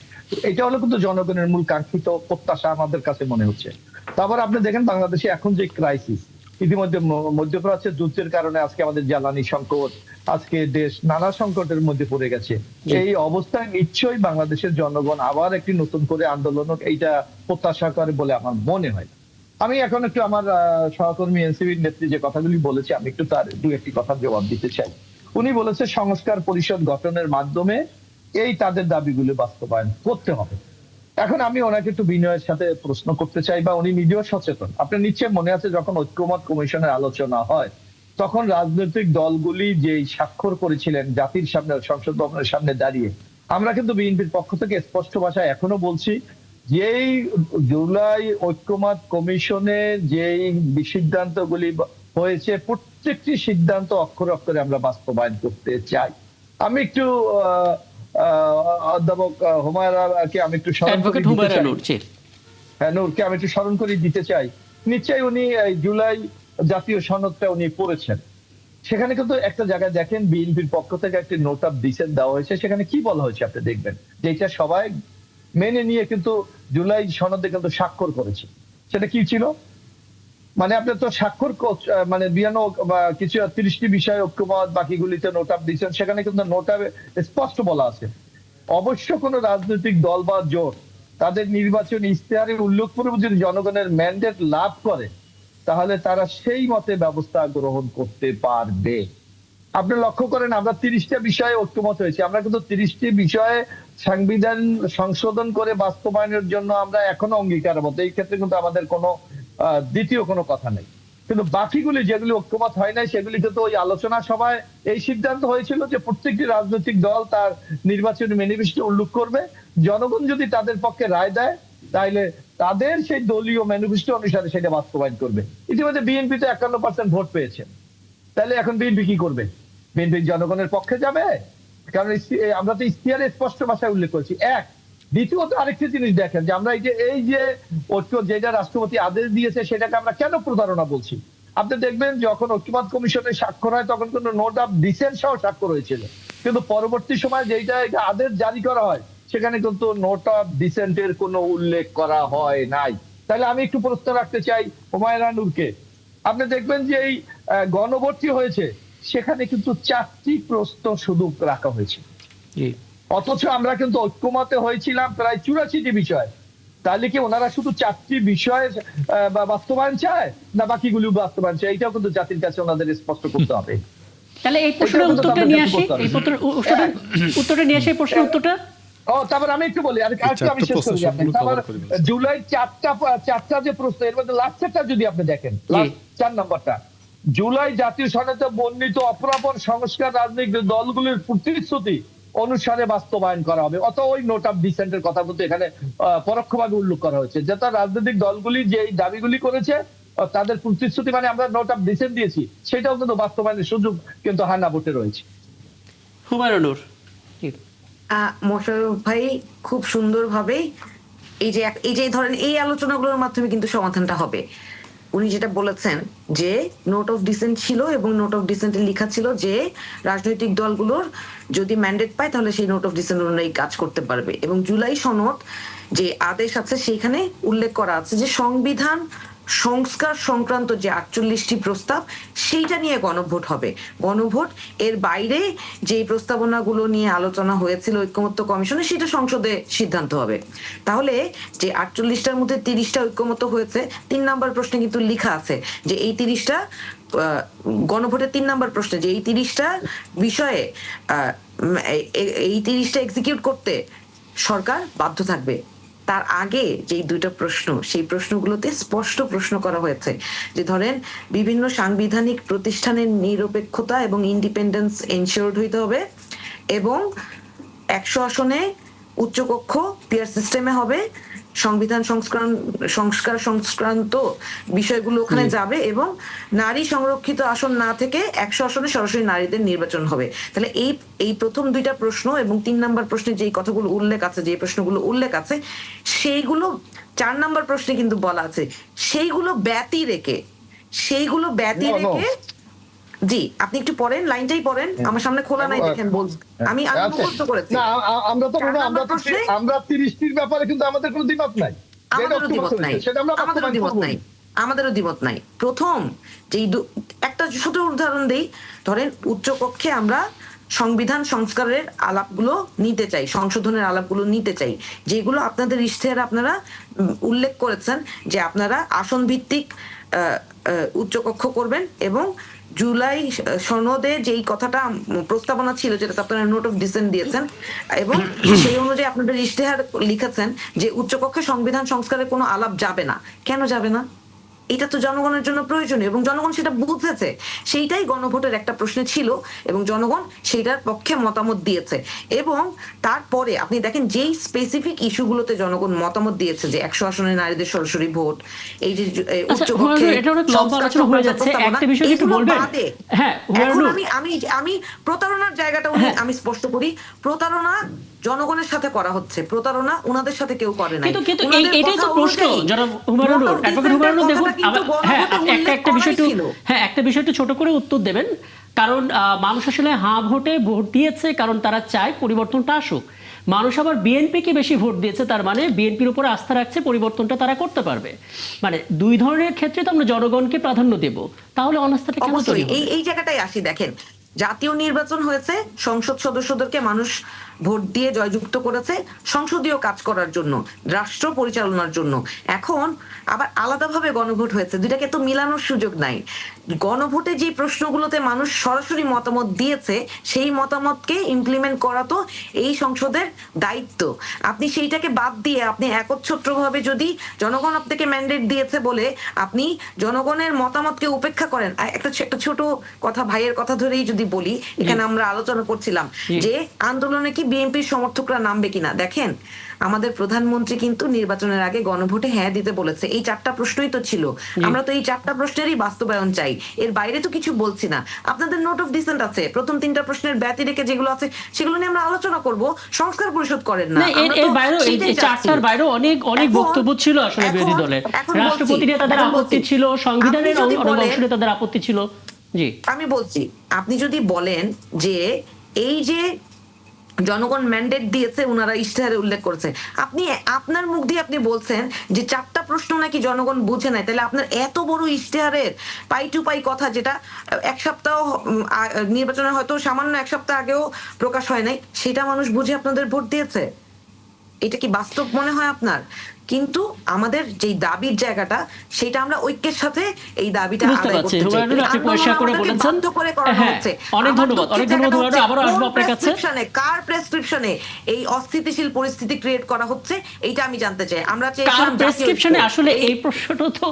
এটা হলো কিন্তু জনগণের মূল কাঙ্ক্ষিত প্রত্যাশা আমাদের কাছে মনে হচ্ছে। তারপর আপনি দেখেন বাংলাদেশে এখন যে ক্রাইসিস, ইতিমধ্যে মধ্যপ্রাচ্যের যুদ্ধের কারণে আজকে আমাদের জ্বালানি সংকট, আজকে দেশ নানা সংকটের মধ্যে পড়ে গেছে। এই অবস্থায় নিশ্চয়ই বাংলাদেশের জনগণ আবার একটি নতুন করে আন্দোলন এইটা প্রত্যাশা করে বলে আমার মনে হয়। আমি এখন একটু আমার সহকর্মী এনসিপির নেত্রী যে কথাগুলি বলেছে, আমি একটু তার দু একটি কথা জবাব দিতে চাই। উনি বলেছে সংস্কার পরিষদ গঠনের মাধ্যমে এই তাদের দাবিগুলো বাস্তবায়ন করতে হবে। এখন আমি ওনাকে একটু বিনয়ের সাথে প্রশ্ন করতে চাই, বা উনি নিজেও সচেতন। আপনার নিশ্চয় মনে আছে যখন ঐক্যমত কমিশনের আলোচনা হয়, তখন রাজনৈতিক দলগুলি যে স্বাক্ষর করেছিলেন জাতির সামনে, সংসদ ভবনের সামনে দাঁড়িয়ে, আমরা কিন্তু বিএনপির পক্ষ থেকে স্পষ্ট ভাষায় এখনো বলছি, যেই জুলাই ঐক্যমত কমিশনে যেই সিদ্ধান্তগুলি হয়েছে, প্রত্যেকটি সিদ্ধান্ত অক্ষরে অক্ষরে আমরা বাস্তবায়ন করতে চাই। আমি একটু অধ্যাপক হুমায়রাকে আমি একটু নূরকে আমি একটু স্মরণ করে দিতে চাই। নিশ্চয়ই উনি জুলাই জাতীয় সনদটা উনি পড়েছেন, সেখানে কিন্তু একটা জায়গায় দেখেন বিএনপির পক্ষ থেকে একটি নোট অফ ডিসেন্ট দেওয়া হয়েছে। সেখানে কি বলা হয়েছে আপনি দেখবেন, যে এটা সবাই মেনে নিয়ে কিন্তু জুলাই সনদে কিন্তু স্বাক্ষর করেছে। সেটা কি ছিল? মানে আপনি তো স্বাক্ষর মানে 30টি বিষয় ঐক্যমত, বাকিগুলিতে নোট অফ ডিসেন্ট, সেখানে কিন্তু নোট অফ স্পষ্ট বলা আছে, অবশ্য কোন রাজনৈতিক দল বা জোট তাদের নির্বাচনী ইশতেহারে উল্লেখ করে যদি জনগণের ম্যান্ডেট লাভ করে, তাহলে তারা সেই মতে ব্যবস্থা গ্রহণ করতে পারবে। আপনি লক্ষ্য করেন আমরা 30টা বিষয়ে ঐক্যমত হয়েছি, আমরা কিন্তু 30টি বিষয়ে সংবিধান সংশোধন করে বাস্তবায়নের জন্য আমরা এখনো অঙ্গীকারবদ্ধ। এই ক্ষেত্রে কিন্তু আমাদের কোনো দ্বিতীয় কোনো কথা নেই। কিন্তু বাকিগুলি যেগুলি ঐক্যমত হয় নাই, সেগুলি কিন্তু ওই আলোচনা সভায় এই সিদ্ধান্ত হয়েছিল যে প্রত্যেকটি রাজনৈতিক দল তার নির্বাচনী ম্যানিফেস্টো উল্লেখ করবে। জনগণ যদি তাদের পক্ষে রায় দেয়, তাইলে তাদের সেই দলীয় ম্যানিফেস্টো অনুসারে সেটা বাস্তবায়ন করবে। ইতিমধ্যে বিএনপি তো 51% ভোট পেয়েছে, তাহলে এখন বিএনপি কি করবে? বিএনপি জনগণের পক্ষে যাবে? কারণ আমরা তো ইশতেহারে স্পষ্ট ভাষায় উল্লেখ করেছি। এক, দ্বিতীয়ত আরেকটি জিনিস দেখেন যে আমরা এই যে ঐক্য যেটা রাষ্ট্রপতি আদেশ দিয়েছে, সেটাকে আমরা কেন প্রতারণা বলছি? আপনি দেখবেন যখন ঐক্যমত কমিশনের স্বাক্ষর হয় তখন কিন্তু নোট অফ ডিসেন্ট সহ স্বাক্ষর হয়েছিল, কিন্তু পরবর্তী সময় যেটা আদেশ জারি করা হয় সেখানে কিন্তু নোট অফ ডিসেন্টের কোনো উল্লেখ করা হয় নাই। তাহলে আমি একটু প্রশ্ন রাখতে চাই হুমায়ুন নূরকে। আপনি দেখবেন যে এই গণভর্তি হয়েছে, সেখানে কিন্তু 4টি প্রশ্ন শুধু রাখা হয়েছে, অথচ আমরা কিন্তু ঐক্যমতে হয়েছিলাম প্রায় 84টি বিষয়। তাহলে কি ওনারা শুধু 4টি বিষয়ে বাস্তবায়ন চায়, না বাকিগুলো বাস্তবায়ন চায়? এটাও কিন্তু জাতির কাছে ওনাদের স্পষ্ট করতে হবে। তাহলে এই প্রশ্নের উত্তরটা নিয়ে আসি, এই উত্তরটা নিয়ে আসি, এই প্রশ্নের উত্তরটা। তারপর আমি একটু বলি, আর আমি শেষ করি আপনি। তারপর জুলাই 4টা যে প্রশ্ন, এর মধ্যে লাস্টেরটা যদি আপনি দেখেন, 4 নম্বরটা, জুলাই জাতীয় সনদে বর্ণিত অপরাপর সংস্কার রাজনৈতিক দলগুলির প্রতিশ্রুতি অনুসারে বাস্তবায়ন করা হবে। অত ওই নোট অফ ডিসেন্টের কথা কিন্তু এখানে পরোক্ষভাবে উল্লেখ করা হয়েছে, যে তার রাজনৈতিক দলগুলি যে দাবিগুলি করেছে তাদের প্রতিশ্রুতি মানে আমরা নোট অফ ডিসেন্ট দিয়েছি, সেটাও কিন্তু বাস্তবায়নের সুযোগ কিন্তু হান্না ভোটে রয়েছে। হুমায়ুন নূর। মোশাররফ ভাই খুব সুন্দরভাবে এই যে ধরেন এই আলোচনাগুলোর মাধ্যমে কিন্তু সমাধানটা হবে। উনি যেটা বলেছেন যে নোট অফ ডিসেন্ট ছিল এবং নোট অফ ডিসেন্টে লেখা ছিল যে রাজনৈতিক দলগুলোর যদি ম্যান্ডেট পায় তাহলে সেই নোট অফ ডিসেন্ট অনুযায়ী কাজ করতে পারবে, এবং জুলাই সনদ যে আদেশ আছে সেখানে উল্লেখ করা আছে যে সংবিধান সংস্কার সংক্রান্ত যে 48টি প্রস্তাব সেইটা নিয়ে গণভোট হবে। গণভোট এর বাইরে যে প্রস্তাবনাগুলো নিয়ে আলোচনা হয়েছিল ঐক্যমত্য কমিশনে সেটা সংসদে সিদ্ধান্ত হবে। তাহলে যে 48টার মধ্যে 30টা ঐক্যমত্য হয়েছে, 3 নম্বর প্রশ্নে কিন্তু লেখা আছে যে এই 30টা গণভোটের 3 নম্বর প্রশ্নে যে এই 30টা বিষয়ে এই 30টা এক্সিকিউট করতে সরকার বাধ্য থাকবে। তার আগে যে 2টা প্রশ্ন, সেই প্রশ্নগুলোতে স্পষ্ট প্রশ্ন করা হয়েছে যে ধরেন বিভিন্ন সাংবিধানিক প্রতিষ্ঠানের নিরপেক্ষতা এবং ইন্ডিপেন্ডেন্স এনশিওরড হইতে হবে, এবং 100 আসনে উচ্চকক্ষ পিয়ার সিস্টেমে হবে, সংবিধান সংস্কার সংক্রান্ত বিষয়গুলো ওখানে যাবে, এবং নারী সংরক্ষিত আসন না থেকে 100 আসনে সরাসরি নারীদের নির্বাচন হবে। তাহলে এই প্রথম 2টা প্রশ্ন এবং 3 নম্বর প্রশ্নে যে কথাগুলো উল্লেখ আছে, যে প্রশ্নগুলো উল্লেখ আছে, সেইগুলো 4 নম্বর প্রশ্নে কিন্তু বলা আছে সেইগুলো ব্যতি রেখে জি আপনি একটু পড়েন, লাইনটাই পড়েন, আমার সামনে খোলা নাই দেখেন, আমি মুখস্থ করেছি। না আমরা 30টির ব্যাপারে কিন্তু আমাদের কোনো দ্বিমত নাই, আমাদেরও দ্বিমত নাই। প্রথম যে একটা ছোট উদাহরণ দেই, ধরেন উচ্চকক্ষে আমরা সংবিধান সংস্কারের আলাপগুলো নিতে চাই, সংশোধনের আলাপগুলো নিতে চাই, যেগুলো আপনাদের ইশতেহারে আপনারা উল্লেখ করেছেন যে আপনারা আসন ভিত্তিক উচ্চকক্ষ করবেন, এবং জুলাই সনদে যেই কথাটা প্রস্তাবনা ছিল যেটা আপনারা নোট অফ ডিসেন্ট দিয়েছেন, এবং সেই অনুযায়ী আপনাদের ইশতেহার লিখেছেন যে উচ্চকক্ষে সংবিধান সংস্কারের কোনো আলাপ যাবে না। কেন যাবে না? এটা তো জনগণের জন্য প্রয়োজনীয়, এবং জনগণ সেটা বুঝেছে, সেইটাই গণভোটের একটা প্রশ্ন ছিল, এবং জনগণ সেইটার পক্ষে মতামত দিয়েছে। এবং তারপরে আপনি দেখেন যেই স্পেসিফিক ইস্যুগুলোতে জনগণ মতামত দিয়েছে, যে 100 আসনে নারীদের সরাসরি ভোট, এই যে উচ্চকক্ষে আমি প্রতারণার জায়গাটা আমি স্পষ্ট করি, প্রতারণা জনগণের সাথে করা হচ্ছে, প্রতারণা ওনাদের সাথে কেউ করে না। এটাই তো প্রশ্ন যারা হুমায়ুন নূর, দেখুন একটা বিষয় একটু ছোট করে উত্তর দেবেন, কারণ মানুষ আসলে হাঁ ভোটে ভোট দিয়েছে কারণ তারা চায় পরিবর্তনটা আসুক। মানুষ আবার বিএনপিকে বেশি ভোট দিয়েছে, তার মানে বিএনপির উপরে আস্থা রাখছে পরিবর্তনটা তারা করতে পারবে। মানে দুই ধরনের ক্ষেত্রে তো আমরা জনগণকে প্রাধান্য দেব, তাহলে অনাস্থাটা কেন তৈরি হবে? এই জায়গাটাই আসি। দেখেন, জাতীয় নির্বাচন হয়েছে, সংসদ সদস্যদেরকে মানুষ ভোট দিয়ে জয়যুক্ত করেছে সংসদীয় কাজ করার জন্য, রাষ্ট্র পরিচালনার জন্য। এখন আবার আলাদাভাবে গণভোট হয়েছে, দুইটাকে তো মিলানোর সুযোগ নাই। গণভোটে যে প্রশ্নগুলোতে মানুষ সরাসরি মতামত দিয়েছে সেই মতামতকে ইমপ্লিমেন্ট করা তো এই সংসদের দায়িত্ব। আপনি সেইটাকে বাদ দিয়ে আপনি একচ্ছত্রভাবে যদি জনগণ আপনাকে ম্যান্ডেট দিয়েছে বলে আপনি জনগণের মতামতকে উপেক্ষা করেন। একটা ছোট কথা, ভাইয়ের কথা ধরেই যদি বলি, এখানে আমরা আলোচনা করছিলাম যে আন্দোলনে কি বিএনপির সমর্থকরা নামবে কিনা। দেখেন, আমাদের প্রধানমন্ত্রী কিন্তু নির্বাচনের আগে গণভোটে হ্যাঁ দিতে বলেছে। এই 4টা প্রশ্নই তো ছিল, আমরা তো এই 4টা প্রশ্নেরই বাস্তবায়ন চাই, এর বাইরে তো কিছু বলছি না। আপনাদের নোট অফ ডিসেন্ট আছে, প্রথম 3টা প্রশ্নের ব্যতি রেখে যেগুলো আছে সেগুলো নিয়ে আমরা আলোচনা করব। সংস্কার পরিষদ করেন না। এর বাইরে এই 4টার বাইরে অনেক বক্তব্য ছিল আসলে বিরোধী দলের। রাষ্ট্রপতি নেতাদের আপত্তি ছিল, সংবিধানের অনেক অংশ নেতাদের আপত্তি ছিল। জি, আমি বলছি, আপনি যদি বলেন যে এই যে জনগণ ম্যান্ডেট দিয়েছে, ওনারা ইশতেহারে উল্লেখ করেছে, আপনি আপনার মুখ দিয়ে আপনি বলছেন যে 4টা প্রশ্ন নাকি জনগণ বুঝে নাই, তাহলে আপনার এত বড় ইশতেহারের পাই টু পাই কথা, যেটা এক সপ্তাহ নির্বাচনের হয়তো সামান্য এক সপ্তাহ আগেও প্রকাশ হয় নাই, সেটা মানুষ বুঝে আপনাদের ভোট দিয়েছে? এটা কি বাস্তব মনে হয় আপনার? কিন্তু আমাদের যে দাবির জায়গাটা, সেটা আমরা ঐক্যের সাথে এই দাবিটা আদায় করতে চাই। আপনি পরিষ্কার করে বলেছেন। অনেক ধন্যবাদ, আবারও আসবো আপনার কাছে। কার প্রেসক্রিপশনে এই অস্থিতিশীল পরিস্থিতি ক্রিয়েট করা হচ্ছে, এইটা আমি জানতে চাই। আমরা চাই কার প্রেসক্রিপশনে, আসলে এই প্রশ্নটা তো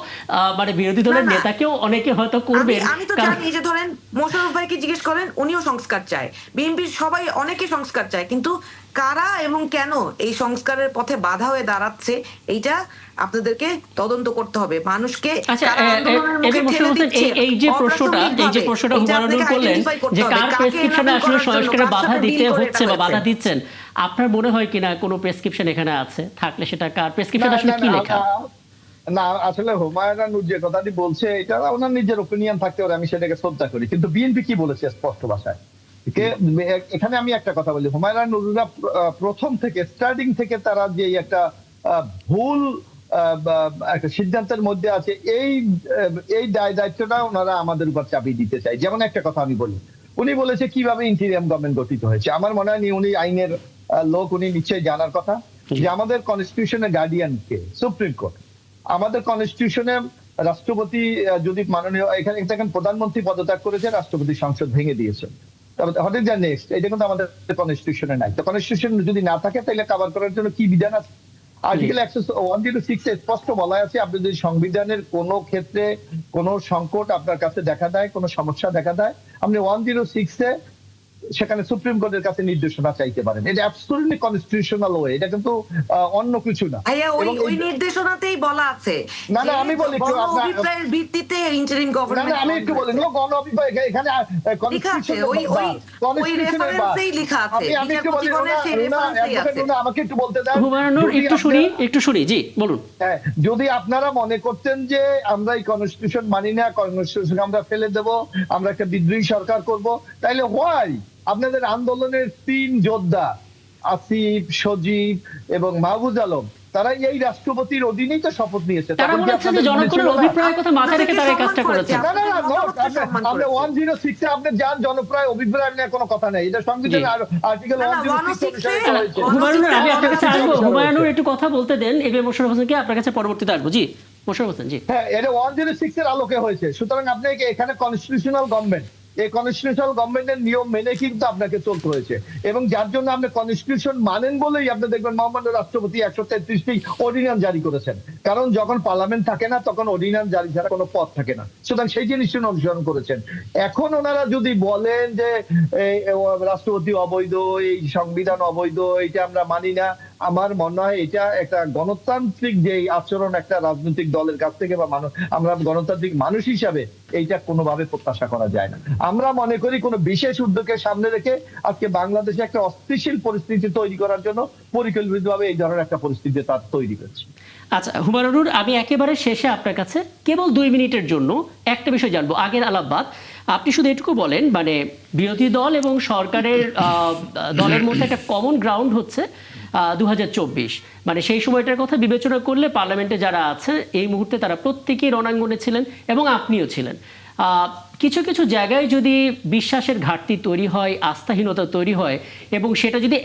মানে বিরোধী দলের নেতাকেও অনেকে হয়তো করবেন। আমি তো জানি যে ধরেন মোশাররফ ভাইকে জিজ্ঞেস করেন, উনিও সংস্কার চায়, বিএনপির সবাই অনেকে সংস্কার চায়, কিন্তু কারা এবং কেন এই সংস্কারের পথে বাধা হয়ে দাঁড়াচ্ছে, এইটা আপনাদেরকে তদন্ত করতে হবে। মানুষকে এই যে প্রশ্নটা হুমায়ুনুর করলেন যে কার প্রেসক্রিপশনে আসলে সংস্কারে বাধা দিতে হচ্ছে বা বাধা দিচ্ছেন, আপনার মনে হয় কিনা কোনো প্রেসক্রিপশন এখানে আছে? থাকলে সেটা কার প্রেসক্রিপশন, আসলে কি লেখা? না, আসলে হুমায়ুনুর যে কথাটি বলছে এটা ওনার নিজের ওপিনিয়ন থাকতে পারে, আমি সেটাকে শ্রদ্ধা করি, কিন্তু বিএনপি কি বলেছে স্পষ্ট ভাষায়। এখানে আমি একটা কথা বলি, হুমায়ুনুররা প্রথম থেকে স্টার্টিং থেকে তারা যে একটা ভুল একটা সিদ্ধান্তের মধ্যে আছে, এই দায়িত্বটা ওনারা আমাদের উপর চাপিয়ে দিতে চায়। যেমন একটা কথা আমি বলি, উনি বলেছে কিভাবে ইন্টিরিয়াম গভর্নমেন্ট গঠিত হয়েছে। আমার মনে হয় উনি আইনের লোক, উনি নিশ্চয়ই জানার কথা যে আমাদের কনস্টিটিউশনের গার্ডিয়ান কে? Supreme Court. আমাদের কনস্টিটিউশনে রাষ্ট্রপতি যদি মাননীয়, এখানে দেখেন প্রধানমন্ত্রী পদত্যাগ করেছে, রাষ্ট্রপতি সংসদ ভেঙে দিয়েছে। What is the next? এটা কিন্তু আমাদের কনস্টিটিউশনে নাই। তো কনস্টিটিউশন যদি না থাকে তাহলে কভার করার জন্য কি বিধান আছে? আর্টিকেল 106 স্পষ্ট বলা আছে, আপনি যদি সংবিধানের কোনো ক্ষেত্রে কোনো সংকট আপনার কাছে দেখা দেয়, কোনো সমস্যা দেখা দেয়, আপনি 106 সেখানে সুপ্রিম কোর্টের কাছে নির্দেশনা চাইতে পারেন। এটা অ্যাবসলিউটলি কনস্টিটিউশনাল ওয়ে, এটা কিন্তু অন্য কিছু না। ওই নির্দেশনাতেই বলা আছে। না, আমি বলি অভিপ্রায়ের ভিত্তিতে ইন্টারিম গভর্নমেন্ট। আমি একটু বলি, গণ অভিপ্রায় এখানে আমাকে একটু বলতে দেন, একটু শুনি। জি বলুন। যদি আপনারা মনে করতেন যে আমরা এই কনস্টিটিউশন মানি না, কনস্টিটিউশন আমরা ফেলে দেব, আমরা একটা বিদ্রোহী সরকার করব, তাইলে হোয়াই আপনাদের আন্দোলনের 3 যোদ্ধা আসিফ, সজীব এবং মাহফুজ আলম, তারা এই রাষ্ট্রপতির অধীনেই তো শপথ নিয়েছে। তারা বলেছে যে জনগণের অভিপ্রায়ের কথা মাথায় রেখে তারা এই কাজটা করেছে। না, আপনি 106 এ আপনি যান, জনপ্রায় অভিপ্রায় নিয়ে কোনো কথা নেই, এটা সংবিধানের আর্টিকেল 106 হুমায়ুনুর, আমি আপনার কাছে আসবো। হুমায়ুনুর একটু কথা বলতে দেন, এবার মোশাররফ হোসেনকে আপনার কাছে পরবর্তীতে আসবো। জি মোশাররফ হোসেন। জি হ্যাঁ, এটা 106 এর আলোকে হয়েছে। সুতরাং আপনাকে এখানে কনস্টিটিউশনাল গভর্নমেন্ট, এই কনস্টিটিউশনাল গভর্নমেন্টের নিয়ম মেনে কিন্তু আপনাকে চলতে হয়েছে, এবং যার জন্য আপনি কনস্টিটিউশন মানেন বলেই আপনি দেখবেন মহামান্য রাষ্ট্রপতি 133টি অর্ডিন্যান্স জারি করেছেন। কারণ যখন পার্লামেন্ট থাকে না তখন অর্ডিন্যান্স জারি ছাড়া কোনো পথ থাকে না, সুতরাং সেই জিনিসটি অনুসরণ করেছেন। এখন ওনারা যদি বলেন যে রাষ্ট্রপতি অবৈধ, এই সংবিধান অবৈধ, এটা আমরা মানি না, আমার মনে হয় এটা একটা গণতান্ত্রিক যে আচরণ একটা রাজনৈতিক দলের কাছ থেকে বা আমরা গণতান্ত্রিক মানুষ হিসাবে এইটা কোনোভাবে প্রত্যাশা করা যায় না। আমরা মনে করি কোনো বিশেষ উদ্যোগকে সামনে রেখে আজকে বাংলাদেশে একটা অস্থিতিশীল পরিস্থিতি তৈরি করার জন্য পরিকল্পিতভাবে এই ধরনের একটা পরিস্থিতি তার তৈরি করছে। আচ্ছা হুমায়ুনুর, আমি একেবারে শেষে আপনার কাছে কেবল 2 মিনিটের জন্য একটা বিষয় জানবো। আগের আলাপবাদ আপনি শুধু এটুকু বলেন, মানে বিরোধী দল এবং সরকারের দলের মধ্যে একটা কমন গ্রাউন্ড হচ্ছে 2024, মানে সেই সময়টার কথা বিবেচনা করলে পার্লামেন্টে যারা আছে এই মুহূর্তে তারা প্রত্যেকেই রণাঙ্গনে ছিলেন এবং আপনিও ছিলেন। কিছু কিছু জায়গায় যদি বিশ্বাসের ঘাটতি তৈরি হয়, আস্থাহীনতা তৈরি হয়, এবং সেটা যদি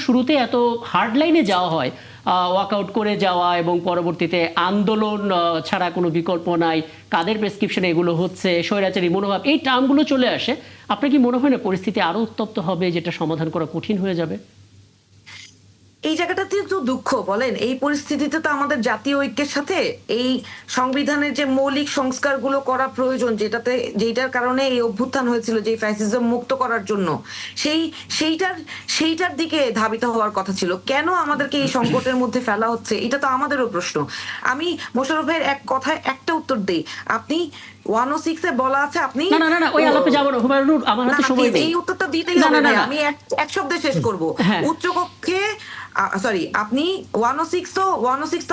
শুরুতে এত হার্ড লাইনে যাওয়া হয়, ওয়াকআউট করে যাওয়া এবং পরবর্তীতে আন্দোলন ছাড়া কোনো বিকল্প নাই, কাদের প্রেসক্রিপশনে এগুলো হচ্ছে, স্বৈরাচারী মনোভাব, এই টার্মগুলো চলে আসে, আপনার কি মনে হয় না পরিস্থিতি আরো উত্তপ্ত হবে, যেটা সমাধান করা কঠিন হয়ে যাবে? এই জায়গাটাতে তো দুঃখ বলেন, এই পরিস্থিতিতে তো আমাদের জাতীয় ঐক্যের সাথে এই সংবিধানের যে মৌলিক সংস্কারগুলো করা প্রয়োজন, যেটার কারণে এই অভ্যুত্থান হয়েছিল, যে ফ্যাসিজম মুক্ত করার জন্য, সেইটার দিকে ধাবিত হওয়ার কথা ছিল। কেন আমাদেরকে এই সংকটের মধ্যে ফেলা হচ্ছে, এটা তো আমাদেরও প্রশ্ন। আমি মোশাররফ ভাইয়ের এক কথায় একটা উত্তর দেই, আপনি 106 এ বলা আছে, আপনি না ওই আলাপে যাব না হুমায়ুন, আমার হাতে সময় নেই। এই উত্তরটা দিতেই হবে, আমি এক শব্দে শেষ করব। উচ্চকক্ষে সরি, আপনি 106 তো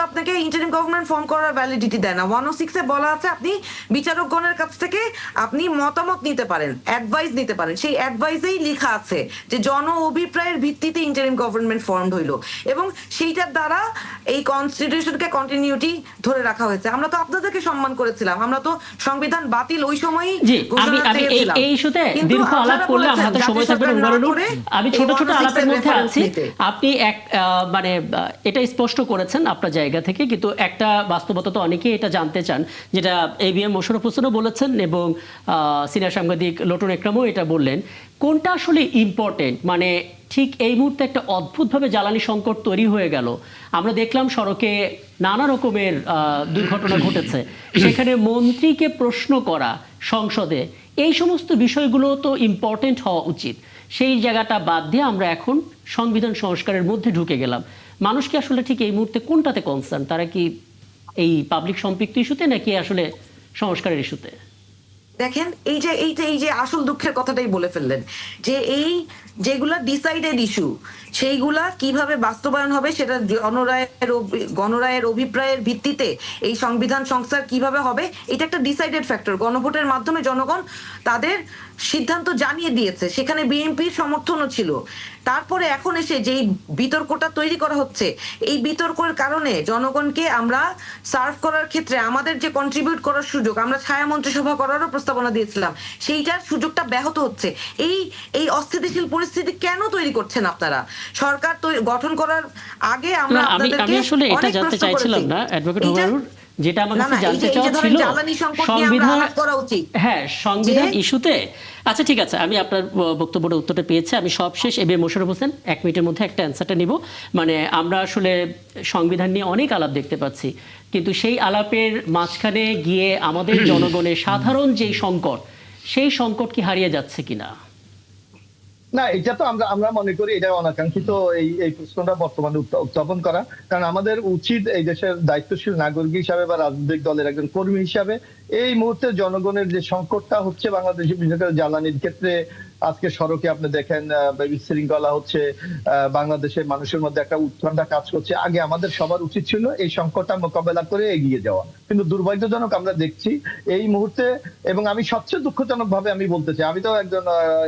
আপনাকে ইন্টারিম গভর্নমেন্ট ফর্ম করার ভ্যালিডিটি দেয় না। 106 এ বলা আছে আপনি বিচারকগণের কাছ থেকে আপনি মতামত নিতে পারেন, অ্যাডভাইস নিতে পারেন। সেই অ্যাডভাইসেই লেখা আছে যে জন অভিপ্রায়ের ভিত্তিতে ইন্টারিম গভর্নমেন্ট ফর্ম হইলো, এবং সেইটার দ্বারা এই কনস্টিটিউশনকে কন্টিনিউটি ধরে রাখা হয়েছে। আমরা তো আপনাদেরকে সম্মান করেছিলাম, আমরা তো সংবিধান বাতিল ওই সময়ই ঘোষণা দিয়েছিলাম। এই ইস্যুতে দীর্ঘ আলাপ করলে আমার হাতে সময় থাকবে না, আমি ছোট ছোট আলাপের মধ্যে আছি। আপনি মানে এটা স্পষ্ট করেছেন আপনার জায়গা থেকে, কিন্তু একটা বাস্তবতা তো অনেকেই এটা জানতে চান, যেটা ABM মোশাররফ হোসেনও বলেছেন এবং সিনিয়র সাংবাদিক লটন একরামও এটা বললেন, কোনটা আসলে ইম্পর্টেন্ট। মানে ঠিক এই মুহূর্তে একটা অদ্ভুতভাবে জ্বালানি সংকট তৈরি হয়ে গেল, আমরা দেখলাম সড়কে নানা রকমের দুর্ঘটনা ঘটেছে, সেখানে মন্ত্রীকে প্রশ্ন করা সংসদে, এই সমস্ত বিষয়গুলো তো ইম্পর্টেন্ট হওয়া উচিত। সেই জায়গাটা বাদ দিয়ে আমরা এখন সংবিধান সংস্কারের মধ্যে ঢুকে গেলাম। মানুষ কি আসলে ঠিক এই মুহূর্তে কোনটাতে কনসার্ন? তারা কি এই পাবলিক সম্পৃক্ত ইস্যুতে নাকি আসলে সংস্কারের ইস্যুতে? দেখেন, এই যে আসল দুঃখের কথাটাই বলে ফেললেন, যে এই যেগুলা ডিসাইডেড ইস্যু, সেইগুলা কিভাবে বাস্তবায়ন হবে, সেটা গণরায়ের অভিপ্রায়ের ভিত্তিতে এই সংবিধান সংস্কার কিভাবে হবে, এটা একটা ডিসাইডেড ফ্যাক্টর। গণভোটের মাধ্যমে জনগণ তাদের সিদ্ধান্ত জানিয়ে দিয়েছে, সেখানে বিএনপির সমর্থনও ছিল। তারপরে এখন এসে যেই বিতর্কটা তৈরি করা হচ্ছে, এই বিতর্কের কারণে জনগণকে আমরা সার্ভ করার ক্ষেত্রে আমাদের যে কন্ট্রিবিউট করার সুযোগ, আমরা ছায়া মন্ত্রিসভা করারও প্রস্তাবনা দিয়েছিলাম, সেইটার সুযোগটা ব্যাহত হচ্ছে। এই অস্থিতিশীল পরিস্থিতি কেন তৈরি করছেন আপনারা? সরকার গঠন করার আগে আমরা আমি আসলে এটা জানতে চাইছিলাম না অ্যাডভোকেট হুমায়ুন, যেটা আমার কাছে জানতে চাওয়া ছিল সংবিধান, হ্যাঁ সংবিধান ইস্যুতে। আচ্ছা ঠিক আছে, আমি আপনার বক্তব্যের উত্তরটা পেয়েছি। আমি সবশেষ ABM মোশাররফ হোসেন 1 মিনিটের মধ্যে একটা অ্যান্সারটা নিব। মানে আমরা আসলে সংবিধান নিয়ে অনেক আলাপ দেখতে পাচ্ছি, কিন্তু সেই আলাপের মাঝখানে গিয়ে আমাদের জনগণের সাধারণ যেই সংকট, সেই সংকট কি হারিয়ে যাচ্ছে কিনা? না, এটা তো আমরা মনে করি এটা অনাকাঙ্ক্ষিত এই প্রশ্নটা বর্তমানে উত্থাপন করা। কারণ আমাদের উচিত এই দেশের দায়িত্বশীল নাগরিক হিসাবে বা রাজনৈতিক দলের একজন কর্মী হিসাবে এই মুহূর্তে জনগণের যে সংকটটা হচ্ছে বাংলাদেশে, বিশেষ করে জ্বালানির ক্ষেত্রে, আজকে সড়কে আপনি দেখেন বিশৃঙ্খলা হচ্ছে, বাংলাদেশের মানুষের মধ্যে একটা উৎকণ্ঠা কাজ করছে। আগে আমাদের সবার উচিত ছিল এই সংকটটা মোকাবেলা করে এগিয়ে যাওয়া, কিন্তু দুর্ভাগ্যজনক আমরা দেখছি এই মুহূর্তে। এবং আমি সবচেয়ে দুঃখজনক ভাবে আমি বলতে চাই, আমি তো একজন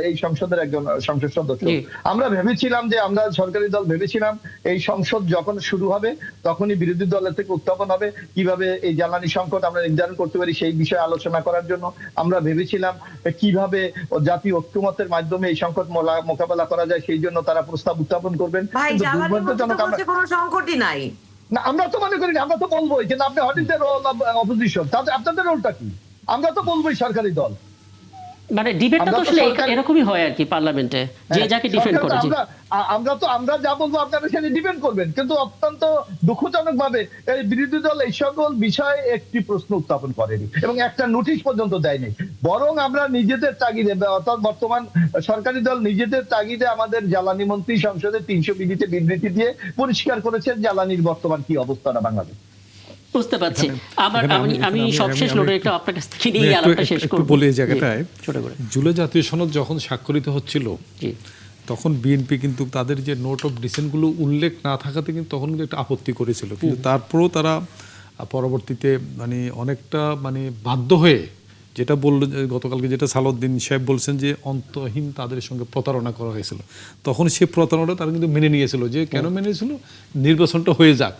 এই সংসদের একজন সংসদ সদস্য, আমরা ভেবেছিলাম যে আমরা সরকারি দল ভেবেছিলাম এই সংসদ যখন শুরু হবে তখনই বিরোধী দলের থেকে উত্থাপন হবে, কিভাবে এই জ্বালানি সংকট আমরা নির্ধারণ করতে পারি সেই বিষয়ে আলোচনা করার জন্য। আমরা ভেবেছিলাম কিভাবে জাতীয় ঐক্যমতের মাধ্যমে এই সংকট মোকাবেলা করা যায়, সেই জন্য তারা প্রস্তাব উত্থাপন করবেন। কোনো সংকটই নাই না, আমরা তো মনে করি না, আমরা তো বলবোই যে আপনি what is the role of opposition, তাহলে আপনাদের রোলটা কি? আমরা তো বলবোই সরকারি দল। মানে ডিবেটটা তো আসলে এরকমই হয় আর কি পার্লামেন্টে, যে যাকে ডিফেন্ড করে। আমরা যা বলবো আপনারা সেটা ডিফেন্ড করবেন, কিন্তু অত্যন্ত দুঃখজনক ভাবে এই বিরোধী দল এই সকল বিষয়ে একটি প্রশ্ন উত্থাপন করেনি এবং একটা নোটিশ পর্যন্ত দেয়নি। বরং আমরা নিজেদের তাগিদে, অর্থাৎ বর্তমান সরকারি দল নিজেদের তাগিদে আমাদের জ্বালানি মন্ত্রী সংসদে 300 বিধিতে বিবৃতি দিয়ে পরিষ্কার করেছেন জ্বালানির বর্তমান কি অবস্থাটা বাংলাদেশ। বুঝতে পারছি। আমি সবশেষ একটা আপনার কাছ থেকে নিয়ে আলাপটা শেষ করব। বলে এই জায়গাটায় জুলাই জাতীয় সনদ যখন স্বাক্ষরিত হচ্ছিল, তখন বিএনপি কিন্তু তাদের যে নোট অফ ডিসেন্টগুলো উল্লেখ না থাকাতে কিন্তু তখন কিন্তু একটা আপত্তি করেছিল, কিন্তু তারপরেও তারা পরবর্তীতে মানে অনেকটা মানে বাধ্য হয়ে, যেটা বললো গতকালকে যেটা সালাউদ্দিন সাহেব বলছেন যে অন্তহীন তাদের সঙ্গে প্রতারণা করা হয়েছিল, তখন সেই প্রতারণাটা তারা কিন্তু মেনে নিয়েছিল। যে কেন মেনেছিল? নির্বাচনটা হয়ে যাক,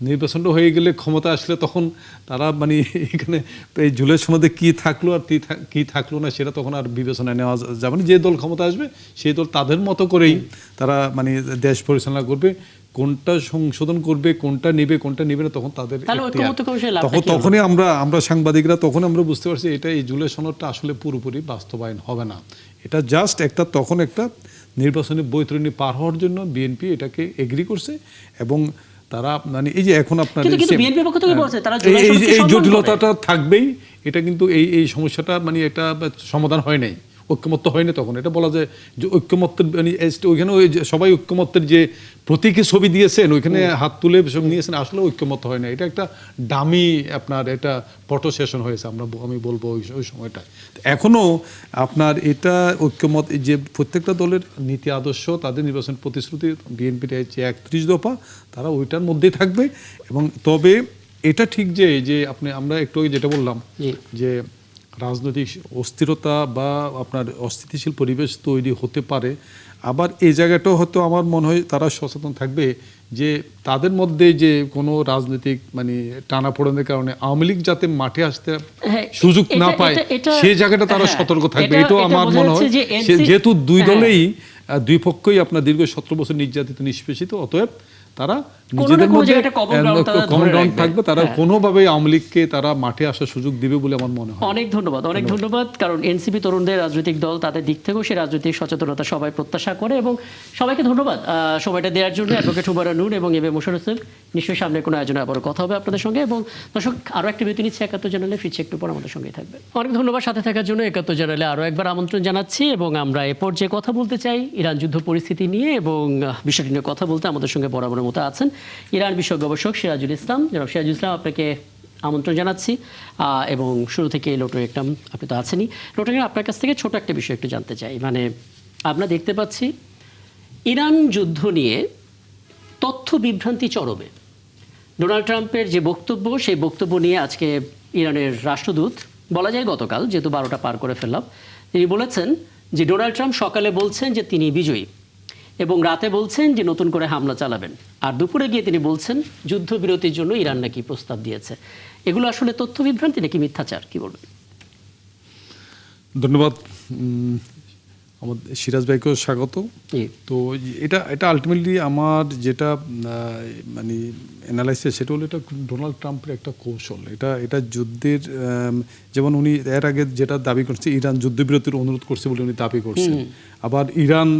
নির্বাচনটা হয়ে গেলে ক্ষমতা আসলে তখন তারা মানে এখানে এই জুলাই সনদে কি থাকলো আর কি থাকলো না সেটা তখন আর বিবেচনায় নেওয়া যাবে না। যে দল ক্ষমতা আসবে সেই দল তাদের মতো করেই তারা মানে দেশ পরিচালনা করবে, কোনটা সংশোধন করবে, কোনটা নেবে কোনটা নেবে না তখন তাদের তখনই আমরা সাংবাদিকরা তখন আমরা বুঝতে পারছি এটা এই জুলাই সনদটা আসলে পুরোপুরি বাস্তবায়ন হবে না। এটা জাস্ট তখন একটা নির্বাচনী বৈতরণী পার হওয়ার জন্য বিএনপি এটাকে এগ্রি করছে এবং তারা মানে এই যে এখন আপনার এই জটিলতাটা থাকবেই, এটা কিন্তু এই সমস্যাটা মানে একটা সমাধান হয় নাই, ঐক্যমত্য হয়নি। তখন এটা বলা যায় যে ঐক্যমত্যের মানে ওইখানে ওই সবাই ঐক্যমত্যের যে প্রতীকী ছবি দিয়েছেন ওইখানে হাত তুলে সব নিয়েছেন, আসলে ঐক্যমত্য হয় না। এটা একটা ডামি আপনার এটা ফটো সেশন হয়েছে আমি বলবো ওই সময়টা। এখনো আপনার এটা ঐক্যমত যে প্রত্যেকটা দলের নীতি আদর্শ তাদের নির্বাচন প্রতিশ্রুতি বিএনপির যে 31 দফা তারা ওইটার মধ্যেই থাকবে। এবং তবে এটা ঠিক যে আমরা একটু যেটা বললাম যে রাজনৈতিক অস্থিরতা বা আপনার অস্থিতিশীল পরিবেশ তৈরি হতে পারে। আবার এই জায়গাটাও হয়তো আমার মনে হয় তারা সচেতন থাকবে যে তাদের মধ্যে যে কোনো রাজনৈতিক মানে টানাপোড়েনের কারণে আওয়ামী লীগ যাতে মাঠে আসতে সুযোগ না পায় সেই জায়গাটা তারা সতর্ক থাকবে। এটাও আমার মনে হয় যেহেতু দুই পক্ষই আপনার দীর্ঘ 17 বছর নির্যাতিত নিষ্পেষিত, অতএব তারা নিজেদের মধ্যে কমন গ্রাউন্ড থাকবে, তারা কোনোভাবে আওয়ামী লীগকে তারা মাঠে আসার সুযোগ দিবে বলে আমার মনে হয়। অনেক ধন্যবাদ। কারণ এনসিপি তরুণদের রাজনৈতিক দল, তাদের দিক থেকেও সেই রাজনৈতিক সচেতনতা সবাই প্রত্যাশা করে এবং সবাইকে ধন্যবাদ সময়টা দেওয়ার জন্য। অ্যাডভোকেট হুমায়রা নূর এবং এম এ মোশাররফ হোসেন, নিশ্চয়ই সামনে কোনো আয়োজনে আবারও কথা হবে আপনাদের সঙ্গে। এবং দর্শক আরও একটা বিরতি নিচ্ছে, 71 চ্যানেলে ফিরছে একটু পর, আমাদের সঙ্গেই থাকবে। অনেক ধন্যবাদ সাথে থাকার জন্য। 71 চ্যানেলে আরও একবার আমন্ত্রণ জানাচ্ছি এবং আমরা এ পর্যায়ে কথা বলতে চাই ইরান যুদ্ধ পরিস্থিতি নিয়ে এবং বিষয়টি নিয়ে কথা বলতে আমাদের সঙ্গে বরাবরের মতো আছেন ইরান বিষয়ক গবেষক সিরাজুল ইসলাম। জনাব সিরাজুল ইসলাম, আপনাকে আমন্ত্রণ জানাচ্ছি এবং শুরু থেকে লোটন একদম আপনি তো আছেনই। লোটন, আপনার কাছ থেকে ছোট একটা বিষয় একটু জানতে চাই। মানে আমরা দেখতে পাচ্ছি ইরান যুদ্ধ নিয়ে তথ্য বিভ্রান্তি চরমে। ডোনাল্ড ট্রাম্পের যে বক্তব্য, সেই বক্তব্য নিয়ে আজকে ইরানের রাষ্ট্রদূত, বলা যায় গতকাল, যেহেতু 12টা পার করে ফেললাম, তিনি বলেছেন যে ডোনাল্ড ট্রাম্প সকালে বলছেন যে তিনি বিজয়ী এবং রাতে বলছেন যে নতুন করে হামলা চালাবেন, আর দুপুরে গিয়ে তিনি বলছেন যুদ্ধবিরতির জন্য ইরান নাকি প্রস্তাব দিয়েছে। এগুলো আসলে তথ্য বিভ্রান্তি নাকি মিথ্যাচার, কি বলবেন? ধন্যবাদ আমাদের সিরাজ ভাইকেও স্বাগত। তো এটা আলটিমেটলি আমার যেটা মানে অ্যানালাইসিস সেটা হলো এটা ডোনাল্ড ট্রাম্পের একটা কৌশল। এটা যুদ্ধের যেমন উনি এর আগে যেটা দাবি করছে ইরান যুদ্ধবিরতির অনুরোধ করছে বলে উনি দাবি করছেন, আবার ইরান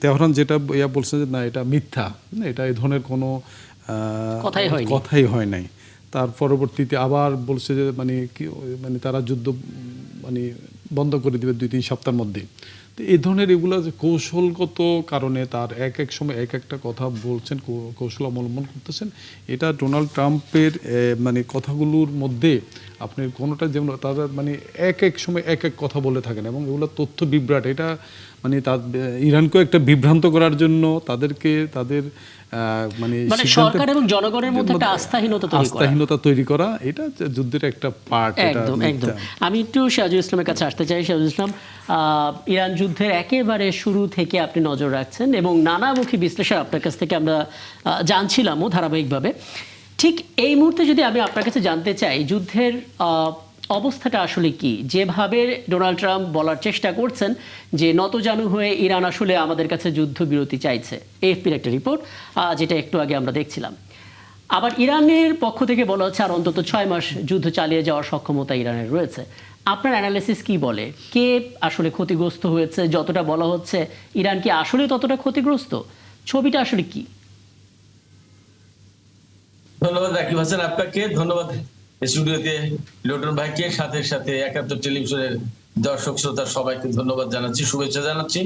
তেহরান যেটা বলছে যে না এটা মিথ্যা, এটা এই ধরনের কোনো কথাই হয় নাই। তার পরবর্তীতে আবার বলছে যে মানে তারা যুদ্ধ মানে বন্ধ করে দিবে 2-3 সপ্তাহের মধ্যে। তো এই ধরনের এগুলো যে কৌশলগত কারণে তার এক সময় একটা কথা বলছেন, কৌশল অবলম্বন করতেছেন। এটা ডোনাল্ড ট্রাম্পের মানে কথাগুলোর মধ্যে আপনি কোনোটা যেমন তারা মানে এক সময় এক কথা বলে থাকেন এবং এগুলো তথ্য বিভ্রাট। এটা মানে ইরানকেও একটা বিভ্রান্ত করার জন্য তাদেরকে তাদের মানে সরকার এবং জনগণের মধ্যে একটা আস্থাহীনতা তৈরি করা, এটা যুদ্ধের একটা পার্ট। একদম। আমি একটু সিরাজুল ইসলামের কাছে আসতে চাই। সিরাজুল ইসলাম, ইরান যুদ্ধের একেবারে শুরু থেকে আপনি নজর রাখছেন এবং নানামুখী বিশ্লেষণ আপনার কাছ থেকে আমরা জানছিলামও ধারাবাহিকভাবে। ঠিক এই মুহূর্তে যদি আমি আপনার কাছে জানতে চাই যুদ্ধের অবস্থাটা আসলে কি, যেভাবে ডোনাল্ড ট্রাম্প বলার চেষ্টা করছেন যে নতজানু হয়ে ইরান আসলে আমাদের কাছে যুদ্ধবিরতি চাইছে, এএফপির একটা রিপোর্ট যেটা একটু আগে আমরা দেখছিলাম। আবার ইরানের পক্ষ থেকে বলা হচ্ছে আর অন্তত 6 মাস যুদ্ধ চালিয়ে যাওয়ার সক্ষমতা ইরানের রয়েছে। আপনার অ্যানালিসিস কি বলে, কে আসলে ক্ষতিগ্রস্ত হয়েছে? যতটা বলা হচ্ছে ইরান কি আসলে ততটা ক্ষতিগ্রস্ত? ছবিটা আসলে কি? ধন্যবাদ রাকিব হাসান, আপনাকে ধন্যবাদ স্টুডিওতে লোটন ভাইকে, সাথে 71 টেলিভিশনের দর্শক শ্রোতা সবাইকে ধন্যবাদ জানাচ্ছি, শুভেচ্ছা জানাচ্ছি।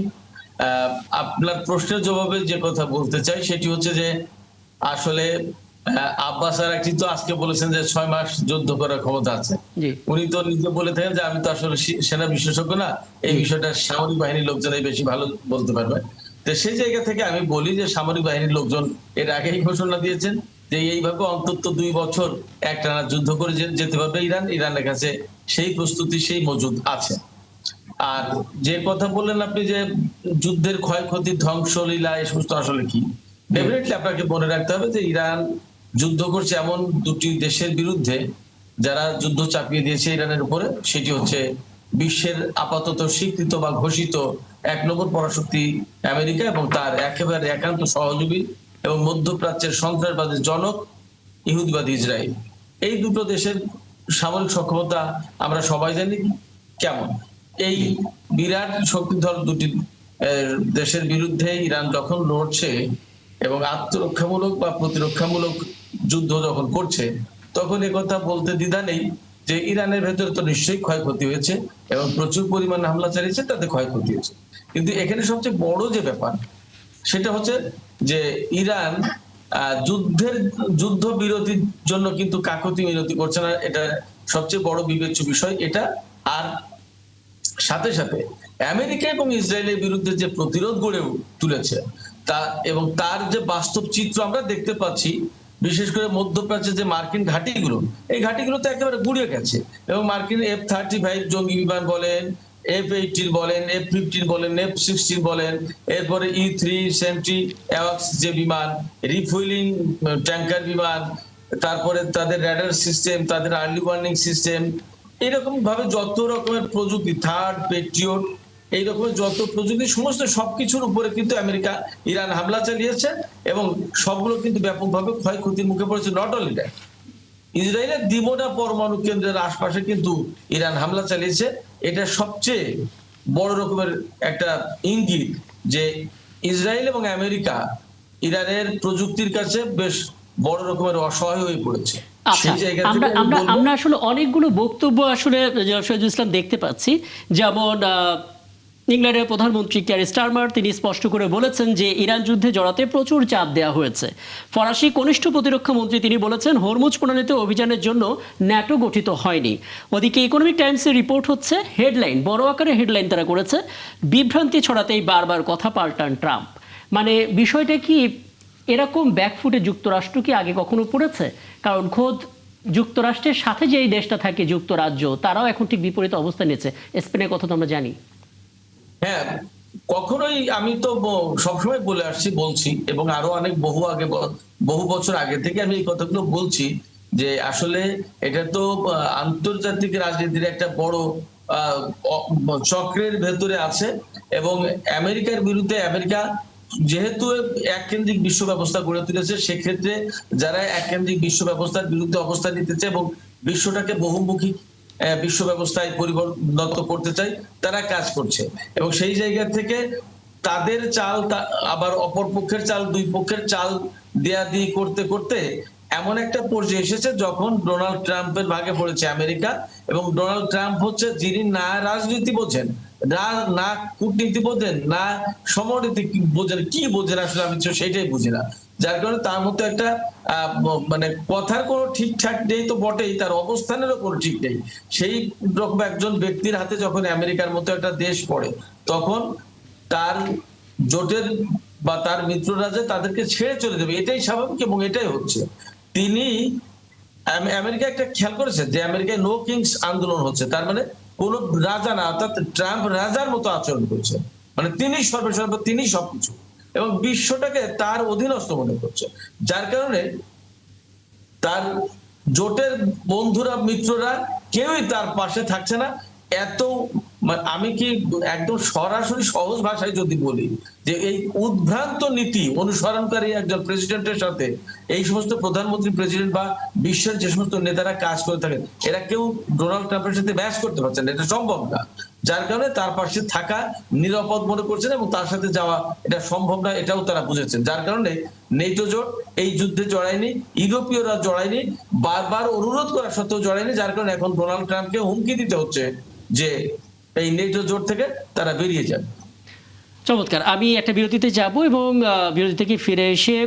আপনার প্রশ্নের জবাবে যে কথা বলতে চাই সেটি হচ্ছে যে আসলে আব্বাস আরাকচি তো আজকে বলেছেন যে 6 মাস যুদ্ধ করার ক্ষমতা আছে। উনি তো নিজে বলে থাকেন যে আমি তো আসলে সেনা বিশেষজ্ঞ না, এই বিষয়টা সামরিক বাহিনীর লোকজনই বেশি ভালো বলতে পারবে। তো সেই জায়গা থেকে আমি বলি যে সামরিক বাহিনীর লোকজন এর আগেই ঘোষণা দিয়েছেন যে এইভাবে অন্তত 2 বছর একটানা যুদ্ধ করে যেতে পারবে ইরানের কাছে সেই প্রস্তুতি, সেই মজুদ আছে। আর যে কথা বললেন আপনি যে যুদ্ধের ক্ষয়ক্ষতি, ধ্বংসলীলা, এই সমস্ত আসলে কি, ডেফিনেটলি আপনাকে মনে রাখতে হবে যে ইরান যুদ্ধ করছে এমন দুটি দেশের বিরুদ্ধে যারা যুদ্ধ চাপিয়ে দিয়েছে ইরানের উপরে, সেটি হচ্ছে বিশ্বের আপাতত স্বীকৃত বা ঘোষিত 1 নম্বর পরাশক্তি আমেরিকা এবং তার একেবারে একান্ত সহযোগী এবং মধ্যপ্রাচ্যের সন্ত্রাসবাদের জনক ইহুদিবাদী ইসরায়েল। এই দুটো দেশের সামরিক সক্ষমতা আমরা সবাই জানি কেমন। এই বিরাট শক্তিধর দুটি দেশের বিরুদ্ধে ইরান যখন লড়ছে এবং আত্মরক্ষামূলক বা প্রতিরক্ষামূলক যুদ্ধ যখন করছে, তখন একথা বলতে দ্বিধা নেই যে ইরানের ভেতরে তো নিশ্চয়ই ক্ষয়ক্ষতি হয়েছে এবং প্রচুর পরিমাণে হামলা চালিয়েছে, তাতে ক্ষয়ক্ষতি হয়েছে। কিন্তু এখানে সবচেয়ে বড় যে ব্যাপার সেটা হচ্ছে যে ইরান যুদ্ধ বিরতির জন্য কিন্তু কাকতি মিনতি করছে না, এটা সবচেয়ে বড় বিবেচ্য বিষয় এটা। আর সাথে সাথে আমেরিকা এবং ইসরায়েলের বিরুদ্ধে যে প্রতিরোধ গড়ে তুলেছে তা এবং তার যে বাস্তব চিত্র আমরা দেখতে পাচ্ছি, বিশেষ করে মধ্যপ্রাচ্যের যে মার্কিন ঘাঁটিগুলো, এই ঘাঁটিগুলো তো একেবারে গুড়িয়ে গেছে এবং মার্কিন F-35 জঙ্গি বিমান বলেন, F-18 বলেন, F-15 বলেন, F-16 বলেন, এরপরে E-3 সেন্ট্রি অ্যাওয়াক্স যে বিমান, রিফুয়েলিং ট্যাঙ্কার বিমান, তারপরে তাদের র্যাডার সিস্টেম, তাদের আর্লি ওয়ার্নিং সিস্টেম, এইরকম ভাবে যত রকমের প্রযুক্তি, থার্ড পেট্রিয়ট, এই রকমের যত প্রযুক্তি, সমস্ত সবকিছুর উপরে কিন্তু আমেরিকা ইরান হামলা চালিয়েছে এবং সবগুলো কিন্তু ব্যাপকভাবে ক্ষয়ক্ষতির মুখে পড়েছে। নট অনলি দ্যাট, ইসরায়েলের দিবোনা পরমাণু কেন্দ্রের আশপাশে কিন্তু ইরান হামলা চালিয়েছে। এটা সবচেয়ে বড় রকমের একটা ইঙ্গিত যে ইসরায়েল এবং আমেরিকা ইরানের প্রযুক্তির কাছে বেশ বড় রকমের অসহায় হয়ে পড়েছে। আচ্ছা, আমরা আসলে অনেকগুলো বক্তব্য আসলে শহীদুল ইসলাম দেখতে পাচ্ছি, যেমন ইংল্যান্ডের প্রধানমন্ত্রী ক্যারি স্টারমার তিনি স্পষ্ট করে বলেছেন যে ইরান যুদ্ধে জড়াতে প্রচুর চাপ দেওয়া হয়েছে। ফরাসি কনিষ্ঠ প্রতিরক্ষা মন্ত্রী তিনি বলেছেন হরমুজ প্রণালীতে অভিযানের জন্য ন্যাটো গঠিত হয়নি। ওদিকে ইকোনমিক টাইমসের রিপোর্ট হচ্ছে হেডলাইন, বড় আকারে হেডলাইন তারা করেছে, বিভ্রান্তি ছড়াতেই বারবার কথা পাল্টান ট্রাম্প। মানে বিষয়টা কি এরকম ব্যাকফুটে যুক্তরাষ্ট্র কি আগে কখনো পড়েছে? কারণ খোদ যুক্তরাষ্ট্রের সাথে যে এই দেশটা থাকে যুক্তরাজ্য, তারাও এখন ঠিক বিপরীত অবস্থা নিয়েছে। স্পেনের কথা তো আমরা জানি। হ্যাঁ, কখনোই আমি তো সবসময় বলে আসছি, বলছি এবং আরো অনেক বহু বছর আগে থেকে আমি এই কথাগুলো বলছি যে আসলে এটা তো আন্তর্জাতিক রাজনীতির একটা বড় চক্রের ভেতরে আছে এবং আমেরিকার বিরুদ্ধে আমেরিকা যেহেতু এককেন্দ্রিক বিশ্ব ব্যবস্থা গড়ে তুলেছে, সেক্ষেত্রে যারা এককেন্দ্রিক বিশ্ব ব্যবস্থার বিরুদ্ধে অবস্থান নিতেছে এবং বিশ্বটাকে বহুমুখী বিশ্ব ব্যবস্থায় পরিণত করতে চাই, তারা কাজ করছে এবং সেই জায়গা থেকে তাদের চাল আবার অপর পক্ষের চাল, দুই পক্ষের চাল দেয়া দিয়ে করতে করতে এমন একটা পর্যায়ে এসেছে যখন ডোনাল্ড ট্রাম্পের ভাগে পড়েছে আমেরিকা। এবং ডোনাল্ড ট্রাম্প হচ্ছে যিনি না রাজনীতি বোঝেন, না কূটনীতি বোঝেন, না সমরনীতি বোঝেন, কি বোঝেন আসলে আমি সেটাই বুঝি না। যার কারণে তার মতো একটা মানে কথার কোনো ঠিকঠাক নেই তো বটেই, তার অবস্থানেরও কোনো ঠিক নেই। সেই রকম একজন ব্যক্তির হাতে যখন আমেরিকার মতো একটা দেশ পড়ে, তখন তার জোটের বা তার মিত্ররা যে তাদেরকে ছেড়ে চলে যাবে, এটাই স্বাভাবিক এবং এটাই হচ্ছে। তিনি আমেরিকা একটা খেয়াল করেছে যে আমেরিকায় নো কিংস আন্দোলন হচ্ছে, তার মানে কোন রাজা না, অর্থাৎ ট্রাম্প রাজার মতো আচরণ করছে, মানে তিনি সর্বসর্ব, তিনি সবকিছু এবং বিশ্বটাকে তার অধীনস্থ মনে করছে। যার কারণে তার জোটের বন্ধুরা, মিত্ররা কেউই তার পাশে থাকছে না। এত আমি কি একদম সরাসরি সহজ ভাষায় যদি বলি যে এই উদ্ভ্রান্ত নীতি অনুসরণকারী একজন প্রেসিডেন্টের সাথে এই সমস্ত প্রধানমন্ত্রী, প্রেসিডেন্ট বা বিশ্বের যে সমস্ত নেতারা কাজ করে থাকেন, এরা কেউ ডোনাল্ড ট্রাম্পের সাথে ম্যাচ করতে পারছে না, এটা সম্ভব না। যার কারণে তার পাশে থাকা নিরাপদ মনে করছেন এবং তার সাথে যাওয়া এটা সম্ভব না, এটাও তারা বুঝেছেন। যার কারণে নেটো জোট এই যুদ্ধে জড়ায়নি, ইউরোপীয়রা জড়ায়নি, বারবার অনুরোধ করা সত্ত্বেও জড়ায়নি। যার কারণে এখন ডোনাল্ড ট্রাম্পকে হুমকি দিতে হচ্ছে যে এই নেটো জোট থেকে তারা বেরিয়ে যান। চমৎকার। আমি একটা বিরতিতে যাব এবং বিরতি থেকে ফিরে এসে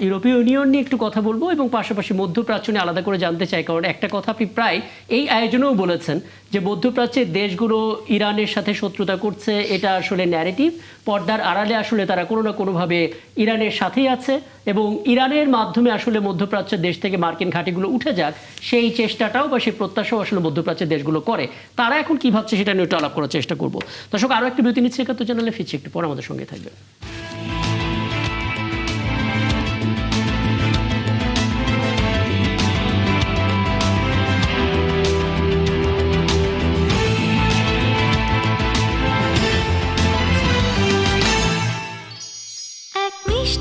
ইউরোপীয় ইউনিয়ন নিয়ে একটু কথা বলবো এবং পাশাপাশি মধ্যপ্রাচ্য নিয়ে আলাদা করে জানতে চাই। কারণ একটা কথা আপনি প্রায় এই আয়োজনেও বলেছেন যে মধ্যপ্রাচ্যের দেশগুলো ইরানের সাথে শত্রুতা করছে, এটা আসলে ন্যারেটিভ, পর্দার আড়ালে আসলে তারা কোনো না কোনোভাবে ইরানের সাথেই আছে এবং ইরানের মাধ্যমে আসলে মধ্যপ্রাচ্যের দেশ থেকে মার্কিন ঘাঁটিগুলো উঠে যাক, সেই চেষ্টাটাও বা সেই প্রত্যাশাও আসলে মধ্যপ্রাচ্যের দেশগুলো করে। তারা এখন কি ভাবছে সেটা নিয়ে একটু আলাপ করার চেষ্টা করবো। দর্শক, আরও একটা বিরতি নিচ্ছে, একাত্তর চ্যানেলে ফিরছি, একটু পরে আমাদের সঙ্গে থাকবে।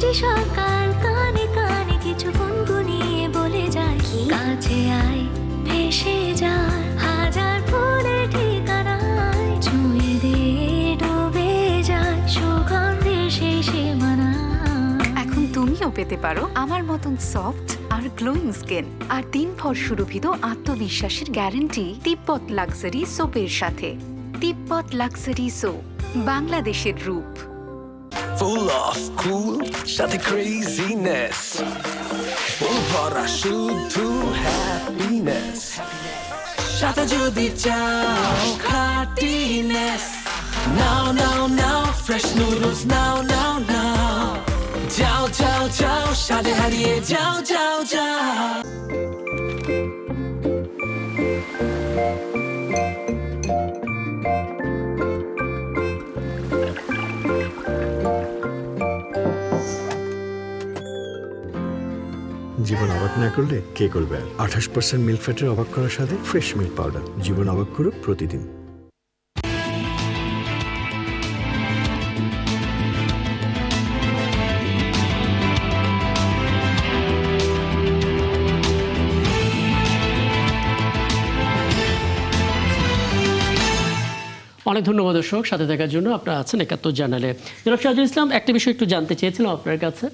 মিষ্টি সকাল কানে কানে কিছু গুনগুনিয়ে বলে যায় কাছে আয় ভেসে যায় হাজার ফুলের ঠিকানায় ছুঁয়ে দে ডুবে যায় সুগন্ধের সেই সীমানায়। এখন তুমিও পেতে পারো আমার মতন সফট আর গ্লোয়িং স্কিন আর 3 ভর সুরভিত আত্মবিশ্বাসের গ্যারান্টি তিব্বত লাক্সারি সোপের সাথে। তিব্বত লাক্সারি সোপ, বাংলাদেশের রূপ। Full of cool, সাথে craziness, full ভরা শুধু happiness, সাথে যদি চাও খাটিনেস, now now now fresh noodles, now now now, যাও যাও যাও স্বাদে হারিয়ে যাও যাও যাও। জীবন অবাক না করলে কে করবে? 28% মিল্ক ফ্যাটের অবাক করার সাথে ফ্রেশ মিল্ক পাউডার। জীবন অবাক করুক প্রতিদিন। অনেক ধন্যবাদ দর্শক সাথে থাকার জন্য। আপনারা আছেন 71 জার্নালে। জনাব সিরাজুল ইসলাম, একটা বিষয় একটু জানতে চেয়েছিলাম আপনার কাছে।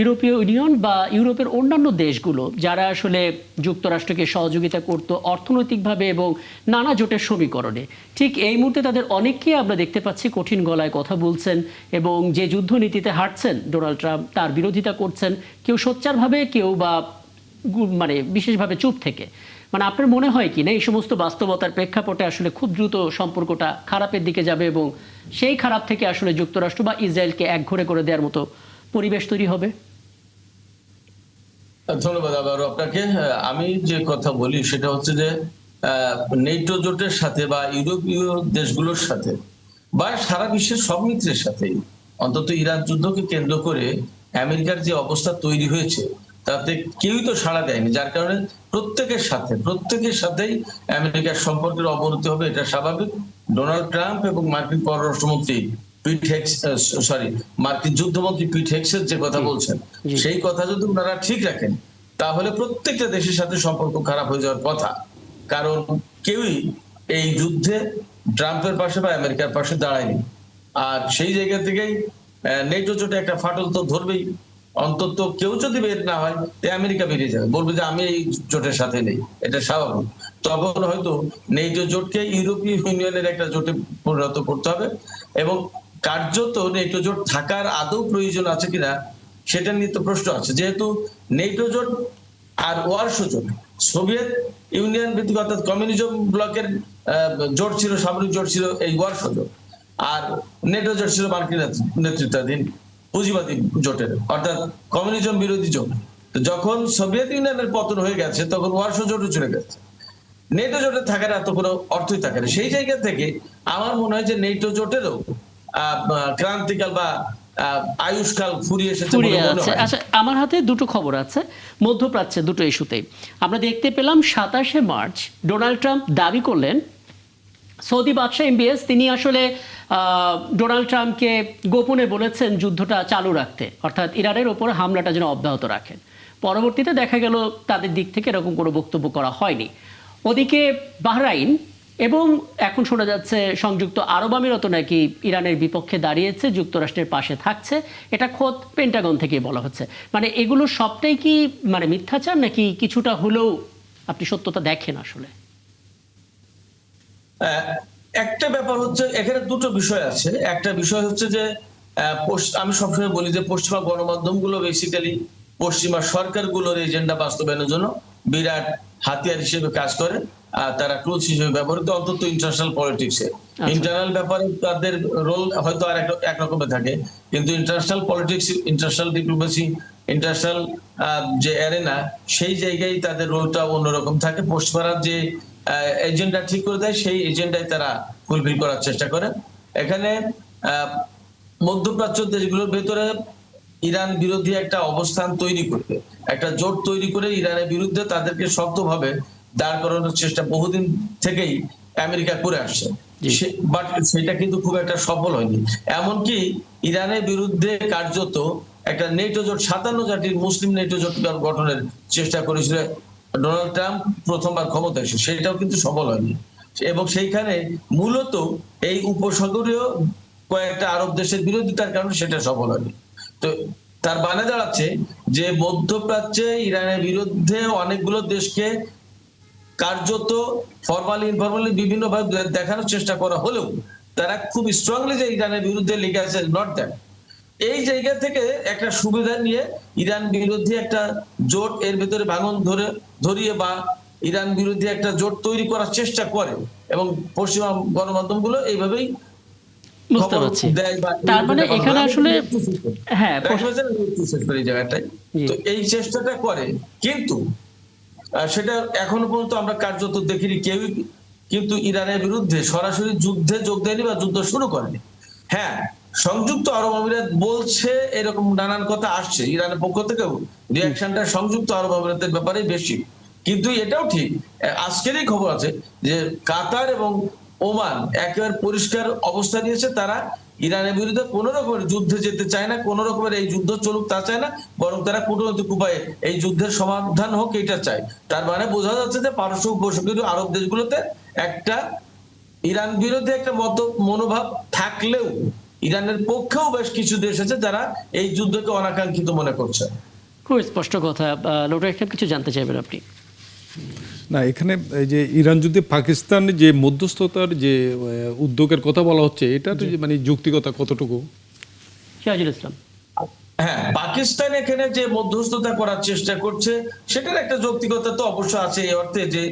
ইউরোপীয় ইউনিয়ন বা ইউরোপের অন্যান্য দেশগুলো যারা আসলে যুক্তরাষ্ট্রকে সহযোগিতা করত অর্থনৈতিকভাবে এবং নানা জোটের সমীকরণে, ঠিক এই মুহূর্তে তাদের অনেককেই আমরা দেখতে পাচ্ছি কঠিন গলায় কথা বলছেন এবং যে যুদ্ধনীতিতে হাঁটছেন ডোনাল্ড ট্রাম্প তার বিরোধিতা করছেন, কেউ সোচ্চারভাবে, কেউ বা মানে বিশেষভাবে চুপ থেকে। মানে আপনার মনে হয় কি না এই সমস্ত বাস্তবতার প্রেক্ষাপটে আসলে খুব দ্রুত সম্পর্কটা খারাপের দিকে যাবে এবং সেই খারাপ থেকে আসলে যুক্তরাষ্ট্র বা ইসরায়েলকে একঘরে করে দেওয়ার মতো পরিবেশ তৈরি হবে? ধন্যবাদ আবারও আপনাকে। আমি যে কথা বলি সেটা হচ্ছে যে নেটো জোটের সাথে বা ইউরোপীয় দেশগুলোর সাথে বা সারা বিশ্বের সব মিত্রের সাথেই অন্তত ইরান যুদ্ধকে কেন্দ্র করে আমেরিকার যে অবস্থা তৈরি হয়েছে তাতে কেউই তো সাড়া দেয়নি, যার কারণে প্রত্যেকের সাথেই আমেরিকার সম্পর্কের অবনতি হবে, এটা স্বাভাবিক। ডোনাল্ড ট্রাম্প এবং মার্কিন পররাষ্ট্রমন্ত্রী মার্কিন যুদ্ধমন্ত্রী পিট হেগসেট যে কথা বলছেন সেই কথা যদি ওনারা ঠিক রাখেন তাহলে প্রত্যেকটা দেশের সাথে সম্পর্ক খারাপ হয়ে যাওয়ার কথা, কারণ কেউই এই যুদ্ধে ট্রাম্পের পাশে বা আমেরিকার পাশে দাঁড়ায়নি। আর সেই জায়গা থেকেই নেটো জোটে একটা ফাটল তো ধরবেই। অন্তত কেউ যদি বের না হয় আমেরিকা বেরিয়ে যাবে, বলবে যে আমি এই জোটের সাথে নেই, এটা স্বাভাবিক। তখন হয়তো নেটো জোটকে ইউরোপীয় ইউনিয়নের একটা জোটে পরিণত করতে হবে এবং কার্যত নেটো জোট থাকার আদৌ প্রয়োজন আছে কিনা সেটা নিয়ে তো প্রশ্ন আছে। যেহেতু নেটো জোট আর ওয়ারশো জোট সোভিয়েত ইউনিয়ন ভিত্তিক অর্থাৎ কমিউনিজম ব্লকের জোট ছিল, সামরিক জোট ছিল এই ওয়ারশো জোট, আর নেটো জোট ছিল মার্কিন নেতৃত্বাধীন পুঁজিবাদী জোটের অর্থাৎ কমিউনিজম বিরোধী জোট। তো যখন সোভিয়েত ইউনিয়নের পতন হয়ে গেছে তখন ওয়ারশো জোটও চলে গেছে, নেটো জোটে থাকার এত কোনো অর্থই থাকে না। সেই জায়গা থেকে আমার মনে হয় যে নেটো জোটেরও ক্রান্তিকাল বা আয়ুষ্কাল ফুরিয়ে এসেছে। আচ্ছা, আমার হাতে দুটো খবর আছে মধ্যপ্রাচ্যের দুটো ইস্যুতেই। আমরা দেখতে পেলাম 27শে মার্চ ডোনাল্ড ট্রাম্প দাবি করলেন সৌদি বাদশাহ MBS তিনি আসলে ডোনাল্ড ট্রাম্পকে গোপনে বলেছেন যুদ্ধটা চালু রাখতে, অর্থাৎ ইরানের ওপর হামলাটা যেন অব্যাহত রাখেন। পরবর্তীতে দেখা গেল তাদের দিক থেকে এরকম কোনো বক্তব্য করা হয়নি। ওদিকে বাহরাইন এবং এখন শোনা যাচ্ছে সংযুক্ত আরব আমিরাত নাকি ইরানের বিপক্ষে দাঁড়িয়েছে, যুক্তরাষ্ট্রের পাশে থাকছে, এটা খোদ পেন্টাগন থেকে বলা হচ্ছে। মানে এগুলো সবটাই কি মানে মিথ্যাচার নাকি কিছুটা হলেও আপনি সত্যতা দেখেন আসলে? একটা ব্যাপার হচ্ছে এখানে দুটো বিষয় আছে। একটা বিষয় হচ্ছে যে আমি সবসময় বলি যে পশ্চিমা গণমাধ্যমগুলো বেসিক্যালি পশ্চিমা সরকারগুলোর এজেন্ডা বাস্তবায়নের জন্য বিরাট হাতিয়ার হিসেবে কাজ করে, তারা টুলস হিসেবে ব্যবহৃত, অন্তত ইন্টারন্যাশনাল পলিটিক্সে। ইন্টারনাল ব্যাপারে তাদের রোল হয়তো আর একরকমের থাকে, কিন্তু international politics, international diplomacy, international যে অ্যারেনা সেই জায়গায় তাদের রোলটা অন্যরকম থাকে। পশ্চিমারা যে এজেন্ডা ঠিক করে দেয় সেই এজেন্ডায় তারা ফুলফিল করার চেষ্টা করে। এখানে মধ্যপ্রাচ্য দেশগুলোর ভেতরে ইরান বিরোধী একটা অবস্থান তৈরি করে, একটা জোট তৈরি করে ইরানের বিরুদ্ধে তাদেরকে শক্তভাবে দাঁড় করানোর চেষ্টা বহুদিন থেকেই আমেরিকা করে আসছে, বাট সেটা কিন্তু খুব একটা সফল হয়নি। এমনকি ইরানের বিরুদ্ধে কার্যত একটা নেটো জোট 57 জাতির মুসলিম নেটো জোট গঠনের চেষ্টা করেছিল ডোনাল্ড ট্রাম্প প্রথমবার ক্ষমতায় এসে, সেটাও কিন্তু সফল হয়নি। এবং সেইখানে মূলত এই উপসাগরীয় কয়েকটা আরব দেশের বিরোধিতার কারণে সেটা সফল হয়নি। তো তার মানে দাঁড়াচ্ছে যে মধ্যপ্রাচ্যে ইরানের বিরুদ্ধে অনেকগুলো দেশকে কার্যত ফরমালি ইনফরমালি বিভিন্ন ভাবে দেখানোর চেষ্টা করা হলেও তারা খুব স্ট্রংলি যে ইরানের বিরুদ্ধে লেগে আছে নট দ্যাট। এই জায়গা থেকে একটা সুবিধা নিয়ে ইরান বিরোধী একটা জোট এর ভেতরে ভাঙন ধরিয়ে বা ইরান বিরোধী একটা জোট তৈরি করার চেষ্টা করে, এবং পশ্চিমা গণমাধ্যমগুলো এইভাবেই বুঝতে পারছি। তার মানে এখানে আসলে হ্যাঁ এই জায়গাটায় তো এই চেষ্টাটা করে, কিন্তু সেটা এখনো পর্যন্ত আমরা কার্যত দেখিনি কেউই কিন্তু ইরানের বিরুদ্ধে সরাসরি যুদ্ধে যোগ দেয়নি বা যুদ্ধ শুরু করেনি। হ্যাঁ, সংযুক্ত আরব আমিরাত বলছে, এরকম নানান কথা আসছে ইরানের পক্ষ থেকেও, রিয়াকশনটা সংযুক্ত আরব আমিরাতের ব্যাপারে বেশি। কিন্তু এটাও ঠিক, আজকেরই খবর আছে যে কাতার এবং ওমান একেবারে পরিষ্কার অবস্থা নিয়েছে, তারা ইরানের বিরুদ্ধে কোনো রকমের যুদ্ধে যেতে চায় না, কোনো রকমের এই যুদ্ধ চলুক তা চায় না, বরং তারা কূটনৈতিক উপায়ে এই যুদ্ধের সমাধান হোক এটা চায়। তার মানে বোঝা যাচ্ছে যে পারস্য উপসাগরীয় আরব দেশগুলোতে একটা ইরান বিরোধী একটা মনোভাব থাকলেও ইরানের পক্ষেও বেশ কিছু দেশ আছে যারা এই যুদ্ধকে অনাকাঙ্ক্ষিত মনে করছে। খুব স্পষ্ট কথা। লোটার সাহেব কিছু জানতে চাইবেন আপনি? না, এখানে এই যে ইরান যুদ্ধে পাকিস্তান যে মধ্যস্থতার যে উদ্যোগের কথা বলা হচ্ছে, এটা তো মানে যৌক্তিকতা কতটুকু? সিরাজুল ইসলাম। হ্যাঁ, পাকিস্তান এখানে যে মধ্যস্থতা করার চেষ্টা করছে সেটার একটা যৌক্তিকতা তো অবশ্য আছে, এই অর্থে যে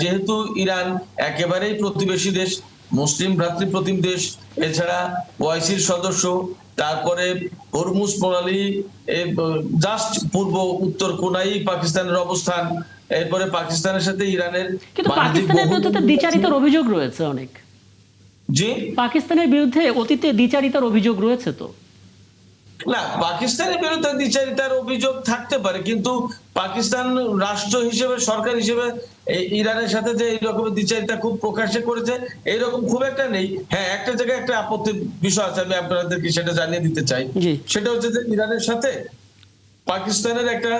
যেহেতু ইরান একেবারেই প্রতিবেশী দেশ, মুসলিম ভ্রাতৃপ্রতিম দেশ, এছাড়া ওআইসির সদস্য, তারপরে হরমুজ প্রণালী জাস্ট পূর্ব উত্তর কোনায় পাকিস্তানের অবস্থান, এরপরে পাকিস্তানের সাথে ইরানের কিন্তু পাকিস্তানের বিরুদ্ধে তো দ্বিচারিতার অভিযোগ রয়েছে অনেক। জি, পাকিস্তানের বিরুদ্ধে অতীতে দ্বিচারিতার অভিযোগ রয়েছে তো? না, পাকিস্তানের বিরুদ্ধে দ্বিচারিতার অভিযোগ থাকতে পারে, কিন্তু পাকিস্তান রাষ্ট্র হিসেবে, সরকার হিসেবে ইরানের সাথে যে এই রকমের দ্বিচারিতা খুব প্রকাশ্যে করেছে এইরকম খুব একটা নেই। হ্যাঁ, একটা জায়গায় একটা আপত্তির বিষয় আছে, আমি আপনাদেরকে সেটা জানিয়ে দিতে চাই। সেটা হচ্ছে যে ইরানের সাথে পাকিস্তানের একটা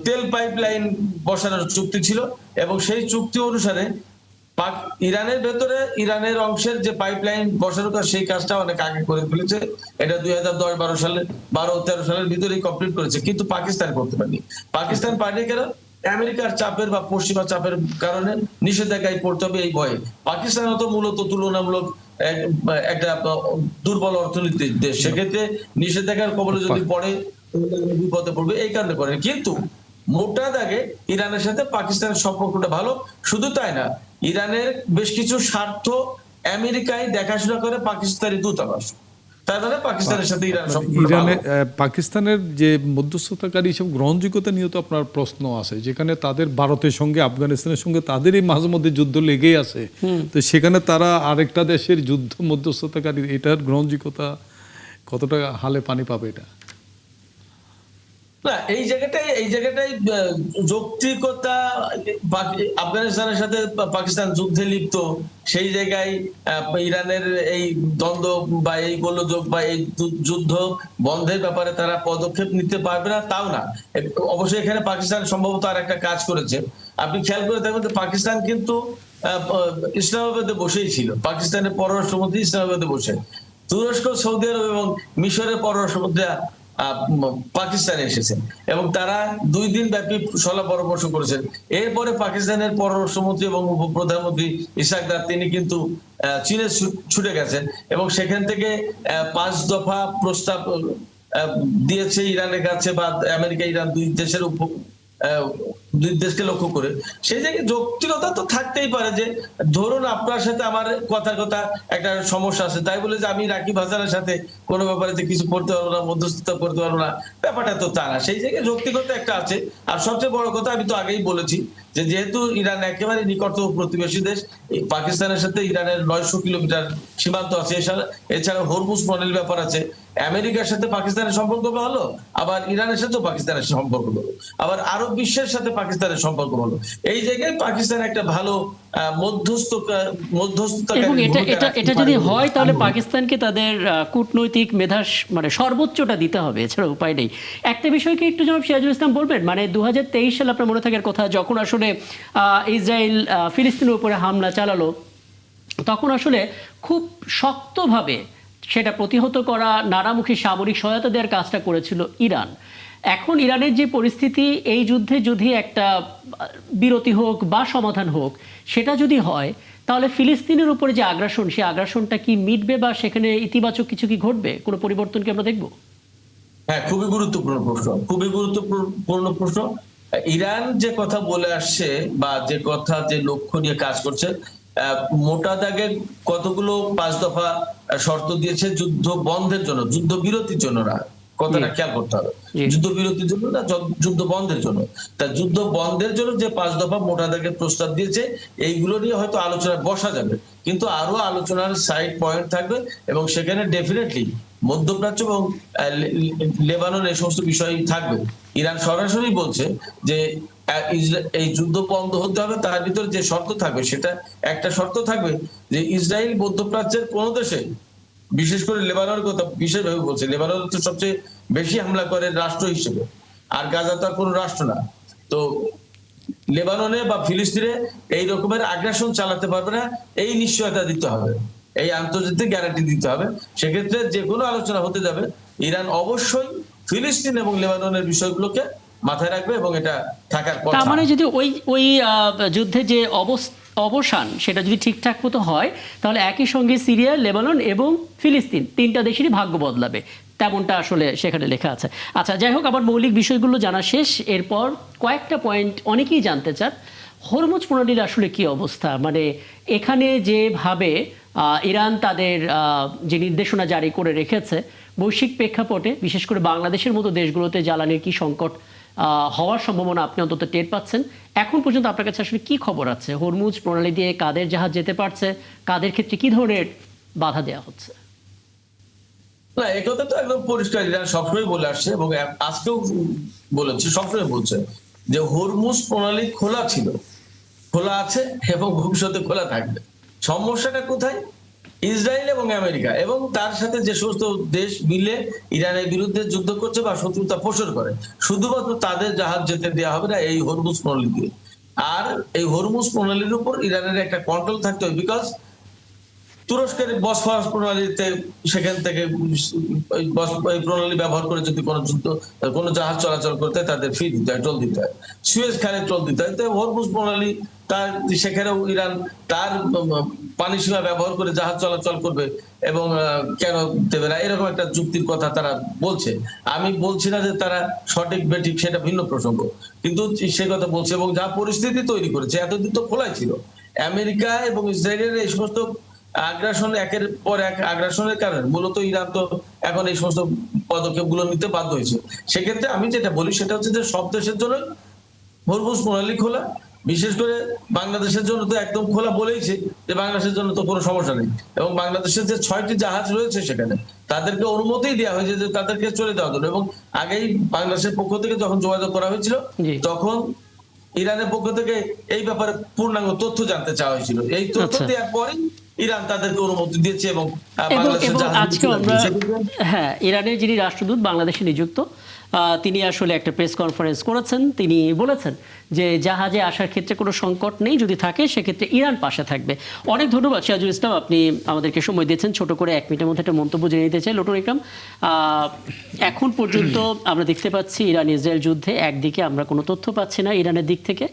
তেল পাইপলাইন বসানোর চুক্তি ছিল, এবং সেই চুক্তি অনুসারে ইরানের ভেতরে ইরানের অংশের যে পাইপলাইন বসানোর কাজ, সেই কাজটা অনেক আগে করে ফেলেছে। এটা 2010-12 সালে 12-13 সালের ভিতরেই কমপ্লিট করেছে, কিন্তু পাকিস্তান করতে পারেনি। পাকিস্তান পারেনি কেন? আমেরিকার চাপের বা পশ্চিমা চাপের কারণে নিষেধাজ্ঞায় পড়তে হবে এই ভয়ে। পাকিস্তান তো মূলত তুলনামূলক একটা দুর্বল অর্থনীতির দেশ, সেক্ষেত্রে নিষেধাজ্ঞার কবলে যদি পড়ে বিপদে পড়বে, এই কারণে করেন। কিন্তু মোটা দাগে ইরানের সাথে পাকিস্তানের সম্পর্কটা ভালো। শুধু তাই না, ইরানের বেশ কিছু স্বার্থ আমেরিকায় দেখাশোনা করে পাকিস্তানি দূতাবাস, তার মানে পাকিস্তানের সাথে পাকিস্তানের যে মধ্যস্থতাকারী হিসেবে গ্রহণযোগ্যতা নিয়ে তো আপনার প্রশ্ন আছে, যেখানে তাদের ভারতের সঙ্গে আফগানিস্তানের সঙ্গে তাদেরই মাঝে মধ্যে যুদ্ধ লেগেই আছে, তো সেখানে তারা আরেকটা দেশের যুদ্ধ মধ্যস্থতাকারী, এটার গ্রহণযোগ্যতা কতটা হালে পানি পাবে এটা? না, এই জায়গাটাই যৌক্তিকতা। আফগানিস্তানের সাথে পাকিস্তান যুদ্ধে লিপ্ত, সেই জায়গায় ইরানের এই দ্বন্দ্ব বা এই গোলযোগ বা এই যুদ্ধ বন্ধের ব্যাপারে তারা পদক্ষেপ নিতে পারবে না তাও না। অবশ্যই এখানে পাকিস্তান সম্ভবত আর একটা কাজ করেছে। আপনি খেয়াল করে দেখবেন যে পাকিস্তান কিন্তু ইসলামাবাদে বসেই ছিল, পাকিস্তানের পররাষ্ট্রমন্ত্রী ইসলামাবাদে বসে, তুরস্ক, সৌদি আরব এবং মিশরের পররাষ্ট্রমন্ত্রী পাকিস্তানে এসেছেন এবং তারা 2 দিন ব্যাপী সলা পরামর্শ করেছেন। এরপরে পাকিস্তানের পররাষ্ট্রমন্ত্রী এবং উপপ্রধানমন্ত্রী ইসহাক দার তিনি কিন্তু চীনে ছুটে গেছেন এবং সেখান থেকে 5 দফা প্রস্তাব দিয়েছে ইরানের কাছে, বা আমেরিকা ইরান দুই দেশকে লক্ষ্য করে। সেই জায়গায় যৌক্তিকতা তো থাকতেই পারে, যে ধরুন আপনার সাথে আমার কথা একটা সমস্যা আছে, তাই বলে যে আমি রাকিব হাসানের সাথে কোনো ব্যাপারে যে কিছু করতে পারবো না, মধ্যস্থতা করতে পারবো না, ব্যাপারটা তো তা না। সেই জায়গায় যৌক্তিকতা একটা আছে। আর সবচেয়ে বড় কথা, আমি তো আগেই বলেছি যে যেহেতু ইরান একেবারে নিকটতম প্রতিবেশী দেশ, পাকিস্তানের সাথে ইরানের 900 কিলোমিটার সীমান্ত আছে, এছাড়া হরমুজ প্রণালীর ব্যাপার আছে। আমেরিকার সাথে পাকিস্তানের সম্পর্ক ভালো, আবার ইরানের সাথেও পাকিস্তানের সম্পর্ক ভালো, আবার আরব বিশ্বের সাথে পাকিস্তানের সম্পর্ক ভালো। এই জায়গায় পাকিস্তান একটা ভালো মধ্যস্থতা এবং এটা যদি হয় তাহলে পাকিস্তানকে তাদের কূটনৈতিক মেধা মানে সর্বোচ্চটা দিতে হবে, এছাড়া উপায় নেই। একটা বিষয়কে একটু জনাব সিরাজুল ইসলাম বলবেন, মানে 2023 সালে আপনার মনে থাকার কথা, যখন আসলে ইসরায়েল ফিলিস্তিনের উপরে হামলা চালালো, তখন আসলে খুব শক্তভাবে সেটা প্রতিহত করা, নানামুখী সামরিক সহায়তা দেওয়ার কাজটা করেছিল ইরান। এখন ইরানের যে পরিস্থিতি, এই যুদ্ধে যদি একটা বিরতি হোক বা সমাধান হোক, সেটা যদি হয় তাহলে ফিলিস্তিনের উপরে যে আগ্রাসন, সেই আগ্রাসনটা কি মিটবে বা সেখানে ইতিবাচক কিছু কি ঘটবে, কোনো পরিবর্তন কি আমরা দেখব? হ্যাঁ, খুবই গুরুত্বপূর্ণ প্রশ্ন। ইরান যে কথা বলে আসছে বা যে লক্ষ্য নিয়ে কাজ করছে, মোটা দাগে কতগুলো 5 দফা শর্ত দিয়েছে যুদ্ধ বন্ধের জন্য, যুদ্ধ বিরতির জন্য না, কথাটা খেয়াল করতে হবে। যুদ্ধ বিরতির জন্য না, যুদ্ধ বন্ধের জন্য। তা যুদ্ধ বন্ধের জন্য যে 5 দফা মোটা দাগে প্রস্তাব দিয়েছে, এইগুলো নিয়ে হয়তো আলোচনায় বসা যাবে, কিন্তু আরো আলোচনার সাইড পয়েন্ট থাকবে এবং সেখানে ডেফিনেটলি মধ্যপ্রাচ্য এবং লেবানন এই সমস্ত বিষয় থাকবে। ইরান সরাসরি বলছে যে এই যুদ্ধ বন্ধ হতে হবে, তার ভিতরে যে শর্ত থাকবে সেটা একটা শর্ত থাকবে যে ইসরায়েল মধ্যপ্রাচ্যের কোন দেশে, বিশেষ করে লেবাননের কথা বিশেষভাবে বলছে, লেবানন তো সবচেয়ে বেশি হামলা করে রাষ্ট্র হিসেবে, আর গাজা তো আর কোনো রাষ্ট্র না, তো লেবাননে বা ফিলিস্তিনে এই রকমের আগ্রাসন চালাতে পারবে না, এই নিশ্চয়তা দিতে হবে, এই আন্তর্জাতিক গ্যারান্টি দিতে হবে। সেক্ষেত্রে যে কোনো আলোচনা হতে যাবে, ইরান অবশ্যই ফিলিস্তিন এবং লেবাননের বিষয়গুলোকে মাথায় রাখবে এবং এটা থাকার কথা। তার মানে যদি ওই যুদ্ধে যে অবসান সেটা যদি ঠিকঠাক মতো হয়, তাহলে একই সঙ্গে সিরিয়া, লেবানন এবং ফিলিস্তিন 3টা দেশেরই ভাগ্য বদলাবে, তেমনটা আসলে সেখানে লেখা আছে। আচ্ছা, যাই হোক, আমার মৌলিক বিষয়গুলো জানা শেষ। এরপর কয়েকটা পয়েন্ট অনেকেই জানতে চান। হরমুজ প্রণালীর আসলে কি অবস্থা, মানে এখানে যেভাবে ইরান তাদের যে নির্দেশনা জারি করে রেখেছে, বৈশ্বিক প্রেক্ষাপটে বিশেষ করে বাংলাদেশের মতো দেশগুলোতে জ্বালানির কি সংকট হওয়ার সম্ভাবনা আপনি অন্তত টের পাচ্ছেন? এখন পর্যন্ত আপনার কাছে আসলে কি খবর আছে? হরমুজ প্রণালী দিয়ে কাদের জাহাজ যেতে পারছে, কাদের ক্ষেত্রে কি ধরনের বাধা দেওয়া হচ্ছে? না, একথা তো একদম পরিষ্কার, ইরান সবসময় বলে আসছে এবং আজকেও বলেছে, সবসময় বলছে যে হরমুজ প্রণালী খোলা ছিল, খোলা আছে এবং ভবিষ্যতে খোলা থাকবে। সমস্যাটা কোথায়? ইসরায়েল এবং আমেরিকা এবং তার সাথে যে সমস্ত দেশ মিলে ইরানের বিরুদ্ধে যুদ্ধ করছে বা শত্রুতা পোষণ করে, শুধুমাত্র তাদের জাহাজ যেতে দেওয়া হবে না এই হরমুজ প্রণালী দিয়ে। আর এই হরমুজ প্রণালীর উপর ইরানের একটা কন্ট্রোল থাকতে হবে, বিকজ তুরস্কের বসফরাস প্রণালীতে সেখান থেকে এই প্রণালী ব্যবহার করে যদি কোনো জাহাজ চলাচল করতে তাদের ফি দিতে হয়, টোল দিতে হয়, সুয়েজ খালে টোল দিতে হয়। তো হরমুজ প্রণালী তার সেখানেও ইরান তার পানি সীমা ব্যবহার করে জাহাজ চলাচল করবে এবং কেন দেবে না, এরকম একটা যুক্তির কথা তারা বলছে। আমি বলছি না যে তারা সঠিক বেঠিক, সেটা ভিন্ন প্রসঙ্গ, কিন্তু সে কথা বলছে এবং যা পরিস্থিতি তৈরি করেছে, এতদিন তো খোলাই ছিল। আমেরিকা এবং ইসরায়েলের এই সমস্ত আগ্রাসন, একের পর এক আগ্রাসনের কারণে মূলত ইরান তো এখন এই সমস্ত পদক্ষেপগুলো নিতে বাধ্য হয়েছে। সেক্ষেত্রে আমি যেটা বলি সেটা হচ্ছে যে সব দেশের জন্য হরমুজ প্রণালী খোলা, বিশেষ করে বাংলাদেশের জন্য তো একদম খোলা বলেইছে যে বাংলাদেশের জন্য তো কোনো সমস্যা নেই, এবং বাংলাদেশের যে 6টি জাহাজ রয়েছে সেখানে তাদেরকে অনুমতি দেওয়া হয়েছে যে তাদেরকে চলে দেওয়ার জন্য। এবং আগেই বাংলাদেশের পক্ষ থেকে যখন যোগাযোগ করা হয়েছিল, তখন ইরানের পক্ষ থেকে এই ব্যাপারে পূর্ণাঙ্গ তথ্য জানতে চাওয়া হয়েছিল। এই তথ্য দেওয়ার পরে ইরান তাদেরকে অনুমতি দিয়েছে এবং আজকে আমরা ইরানের যিনি রাষ্ট্রদূত বাংলাদেশে নিযুক্ত, তিনি আসলে একটা প্রেস কনফারেন্স করেছেন। তিনি বলেছেন যে জাহাজে আসার ক্ষেত্রে কোনো সংকট নেই, যদি থাকে সেক্ষেত্রে ইরান পাশে থাকবে। অনেক ধন্যবাদ সিরাজুল ইসলাম, আপনি আমাদেরকে সময় দিয়েছেন। ছোট করে 1 মিনিটের মধ্যে একটা মন্তব্য জেনে নিতে চাই। লটন ইকরাম, এখন পর্যন্ত আমরা দেখতে পাচ্ছি ইরান ইসরায়েল যুদ্ধে একদিকে আমরা কোনো তথ্য পাচ্ছি না ইরানের দিক থেকে,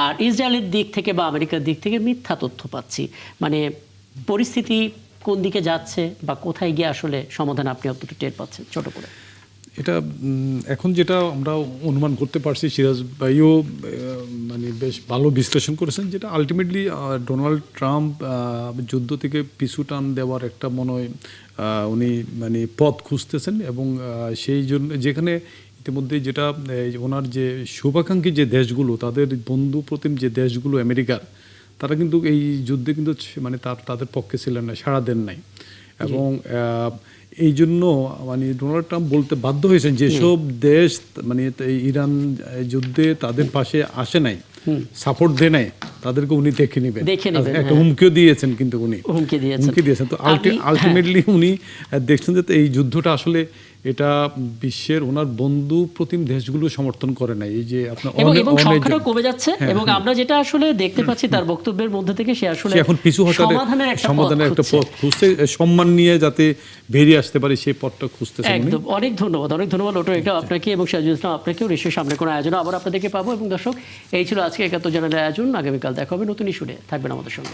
আর ইসরায়েলের দিক থেকে বা আমেরিকার দিক থেকে মিথ্যা তথ্য পাচ্ছি। মানে পরিস্থিতি কোন দিকে যাচ্ছে বা কোথায় গিয়ে আসলে সমাধান আপনি অতটা টের পাচ্ছেন, ছোট করে? এটা এখন যেটা আমরা অনুমান করতে পারছি, সিরাজ ভাইও মানে বেশ ভালো বিশ্লেষণ করেছেন, যেটা আলটিমেটলি ডোনাল্ড ট্রাম্প যুদ্ধ থেকে পিছু টান দেওয়ার একটা মনে হয় উনি মানে পথ খুঁজতেছেন। এবং সেই জন্য যেখানে ইতিমধ্যে যেটা ওনার যে শুভাকাঙ্ক্ষী যে দেশগুলো, তাদের বন্ধু প্রতিম যে দেশগুলো আমেরিকার, তারা কিন্তু এই যুদ্ধে কিন্তু মানে তাদের পক্ষে ছিলেন না, সাড়া দেন নাই। এবং এই জন্য মানে ডোনাল্ড ট্রাম্প বলতে বাধ্য হয়েছেন যেসব দেশ মানে এই ইরান যুদ্ধে তাদের পাশে আসে নাই, সাপোর্ট দেয় নাই, তাদেরকে উনি দেখে নেবেন, একটা হুমকিও দিয়েছেন, কিন্তু উনি হুমকি দিয়েছেন। তো আলটিমেটলি উনি দেখছেন যে এই যুদ্ধটা আসলে এটা বিশ্বের ওনার বন্ধু প্রতিম দেশগুলো সমর্থন করে নাই, এই যে আপনার এবং সংখ্যাটা কমে যাচ্ছে। এবং আমরা যেটা আসলে দেখতে পাচ্ছি তার বক্তব্যের মধ্যে থেকে সে আসলে এখন পিছু হটার সমাধানের একটা পথ খুঁজছে, সম্মান নিয়ে যাতে বেরিয়ে আসতে পারে সেই পথটা খুঁজতেছে। একদম, অনেক ধন্যবাদ লোটন এটা আপনাকে এবং সাজিদুল ইসলাম আপনাকেও। নিশ্চয়ই সামনে কোনো আয়োজন আবার আপনাদেরকে পাবো। এবং দর্শক, এই ছিল আজকে ৭১ জানুয়ারির আয়োজন। আগামীকাল দেখা হবে নতুন ইস্যুতে, থাকবেন আমাদের সঙ্গে।